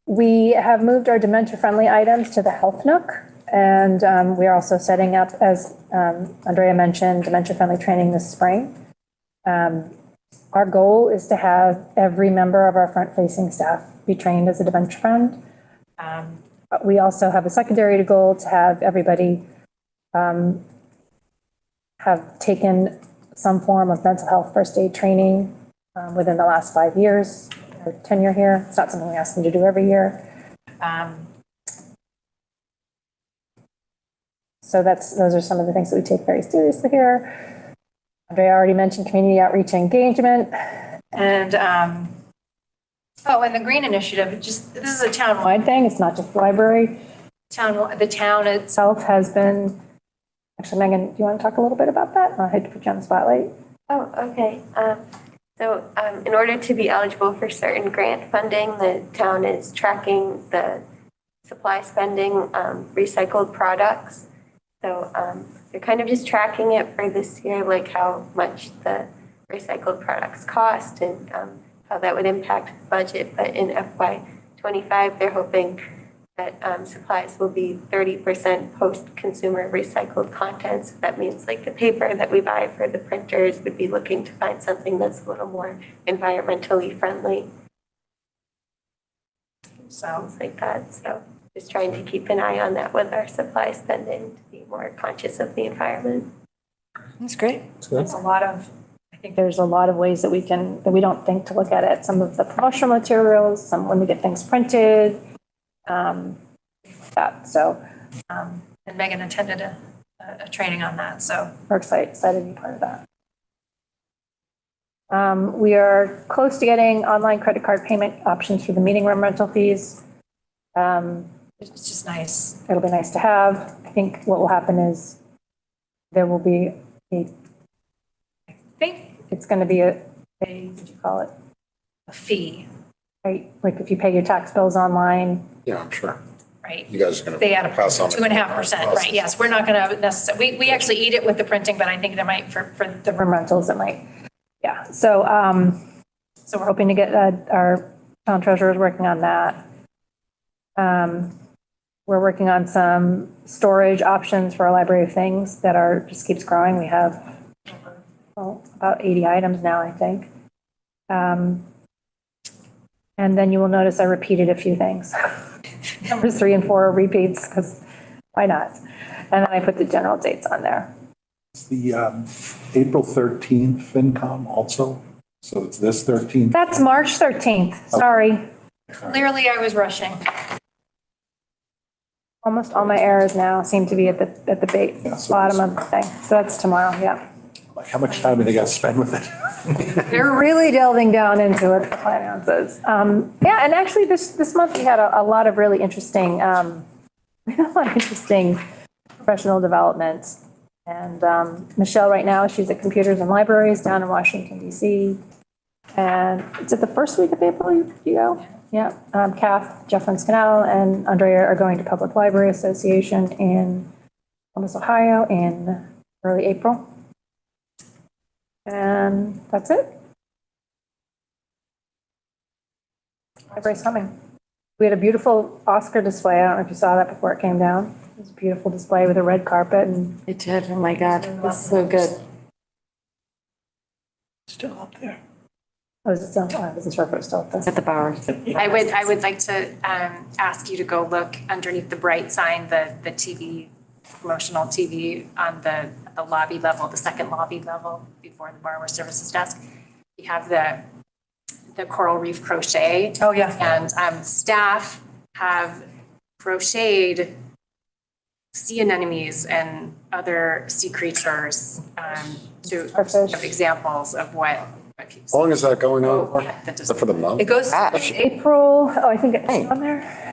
We have moved our dementia-friendly items to the Health Nook. And we are also setting up, as Andrea mentioned, dementia-friendly training this spring. Our goal is to have every member of our front-facing staff be trained as a dementia friend. We also have a secondary goal to have everybody have taken some form of mental health first aid training within the last 5 years, or tenure here. It's not something we ask them to do every year. So those are some of the things that we take very seriously here. Andrea already mentioned community outreach and engagement. And, and the Green Initiative, this is a town-wide thing. It's not just the library. The town itself has been, actually, Megan, do you want to talk a little bit about that? I hate to put you on the spotlight. Oh, okay. So in order to be eligible for certain grant funding, the town is tracking the supply spending, recycled products. So they're kind of just tracking it for this year, like how much the recycled products cost and how that would impact the budget. But in FY25, they're hoping that supplies will be 30% post-consumer recycled content. So that means like the paper that we buy for the printers would be looking to find something that's a little more environmentally friendly. Sounds like that, so. just trying to keep an eye on that with our supply spending, to be more conscious of the environment. That's great. There's a lot of, I think there's a lot of ways that we don't think to look at it. Some of the promotional materials, some when we get things printed, that, so. And Megan attended a training on that, so we're excited to be part of that. We are close to getting online credit card payment options for the meeting room rental fees. It's just nice. It'll be nice to have. I think what will happen is there will be I think it's going to be a what do you call it? A fee, right? Like if you pay your tax bills online. Yeah, I'm sure. Right. You guys are going to They add up pass on 2.5%, right? Yes, we're not going to necessarily, we actually eat it with the printing, but I think that might, for the room rentals, it might. Yeah, so, so we're hoping to get, our town treasurer is working on that. We're working on some storage options for our library of things that just keeps growing. We have about 80 items now, I think. And then you will notice I repeated a few things. Numbers 3 and 4 are repeats, because why not? And then I put the general dates on there. It's the April 13th FinCom also, so it's this 13th. That's March 13th, sorry. Clearly I was rushing. Almost all my errors now seem to be at the bottom of the thing. So that's tomorrow, yeah. Like, how much time do they got to spend with it? They're really delving down into it, the finances. Yeah, and actually this month we had a lot of really interesting, professional development. And Michelle right now, she's at Computers and Libraries down in Washington, DC. And it's at the first week of April, you go? Yeah. Kath, Jeff and Scannell, and Andrea are going to Public Library Association in Columbus, Ohio in early April. And that's it. Library's coming. We had a beautiful Oscar display. I don't know if you saw that before it came down. It was a beautiful display with a red carpet and. It did. Oh my God. It was so good. Still up there. Oh, is it still? I wasn't sure if it was still up there. At the Bower. I would like to ask you to go look underneath the bright sign, the TV, promotional TV on the lobby level, the second lobby level before the borrower services desk. You have the coral reef crochet. Oh, yeah. And staff have crocheted sea anemones and other sea creatures to have examples of what people. How long is that going on for? That Is that for the month? It goes April. Oh, I think it's on there. I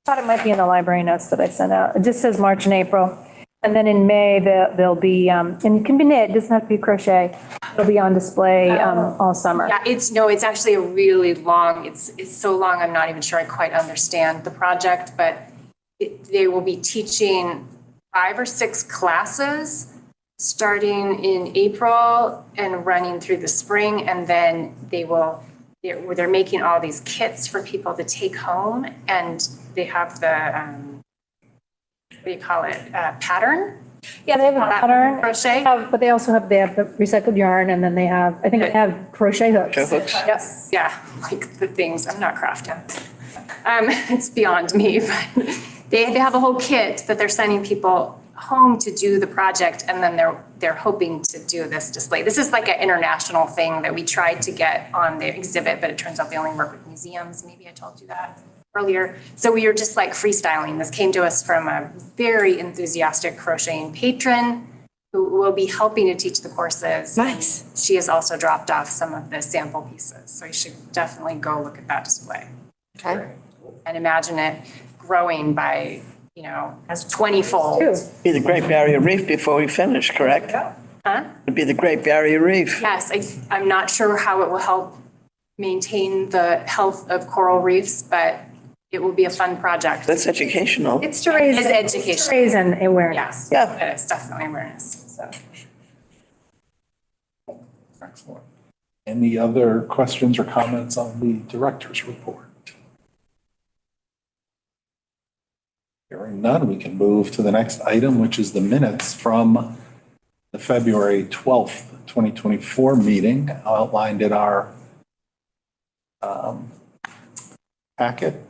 thought it might be in the library notes that I sent out. It just says March and April. And then in May, there'll be, and it can be knit, it doesn't have to be crochet. It'll be on display all summer. Yeah, it's actually a really long, it's so long, I'm not even sure I quite understand the project, but they will be teaching 5 or 6 classes starting in April and running through the spring. And then they're making all these kits for people to take home, and they have the, what do you call it, pattern? Yeah, they have a pattern. Crochet? But they also have the recycled yarn, and then they have, I think they have crochet hooks. Yes, yeah, like the things, I'm not crafting. It's beyond me, but they have a whole kit that they're sending people home to do the project, and then they're hoping to do this display. This is like an international thing that we tried to get on the exhibit, but it turns out they only work with museums. Maybe I told you that earlier. So we were just like freestyling. This came to us from a very enthusiastic crocheting patron who will be helping to teach the courses. Nice. And she has also dropped off some of the sample pieces. So you should definitely go look at that display. Okay. And imagine it growing by, as 20-fold. Be the Great Barrier Reef before we finish, correct? Huh? It'd be the Great Barrier Reef. Yes, I'm not sure how it will help maintain the health of coral reefs, but it will be a fun project. That's educational. It's to raise, It's education. It's to raise an awareness. Yeah. It's definitely awareness, so. Excellent. Any other questions or comments on the director's report? Hearing none, we can move to the next item, which is the minutes from the February 12th, 2024 meeting outlined in our packet.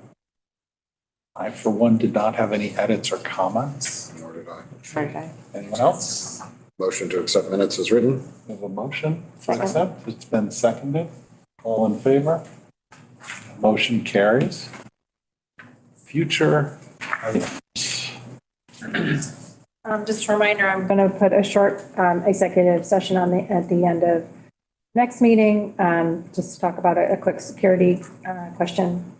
I, for one, did not have any edits or comments. Nor did I. Okay. Anyone else? Motion to accept minutes is written. We have a motion to accept. It's been seconded. All in favor? Motion carries. Future items. Just a reminder, I'm going to put a short executive session at the end of next meeting, just to talk about a quick security question.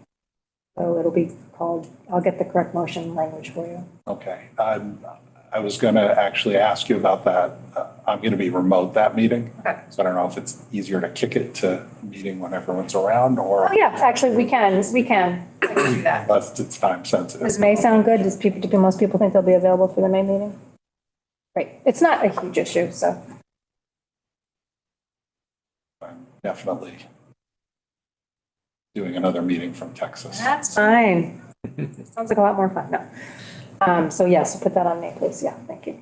So it'll be called, I'll get the correct motion language for you. Okay. I was going to actually ask you about that. I'm going to be remote that meeting. Okay. So I don't know if it's easier to kick it to a meeting when everyone's around or. Oh, yeah, actually, we can. I can do that. But it's time sensitive. Does May sound good? Do most people think they'll be available for the May meeting? Great. It's not a huge issue, so. I'm definitely doing another meeting from Texas. That's fine. Sounds like a lot more fun. No. So yes, put that on May, please. Yeah, thank you.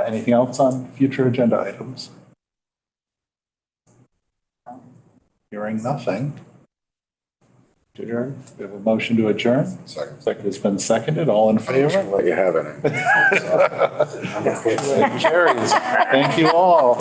Anything else on future agenda items? Hearing nothing. To adjourn. We have a motion to adjourn. Second. Second has been seconded. All in favor? Let you have it. Carries. Thank you all.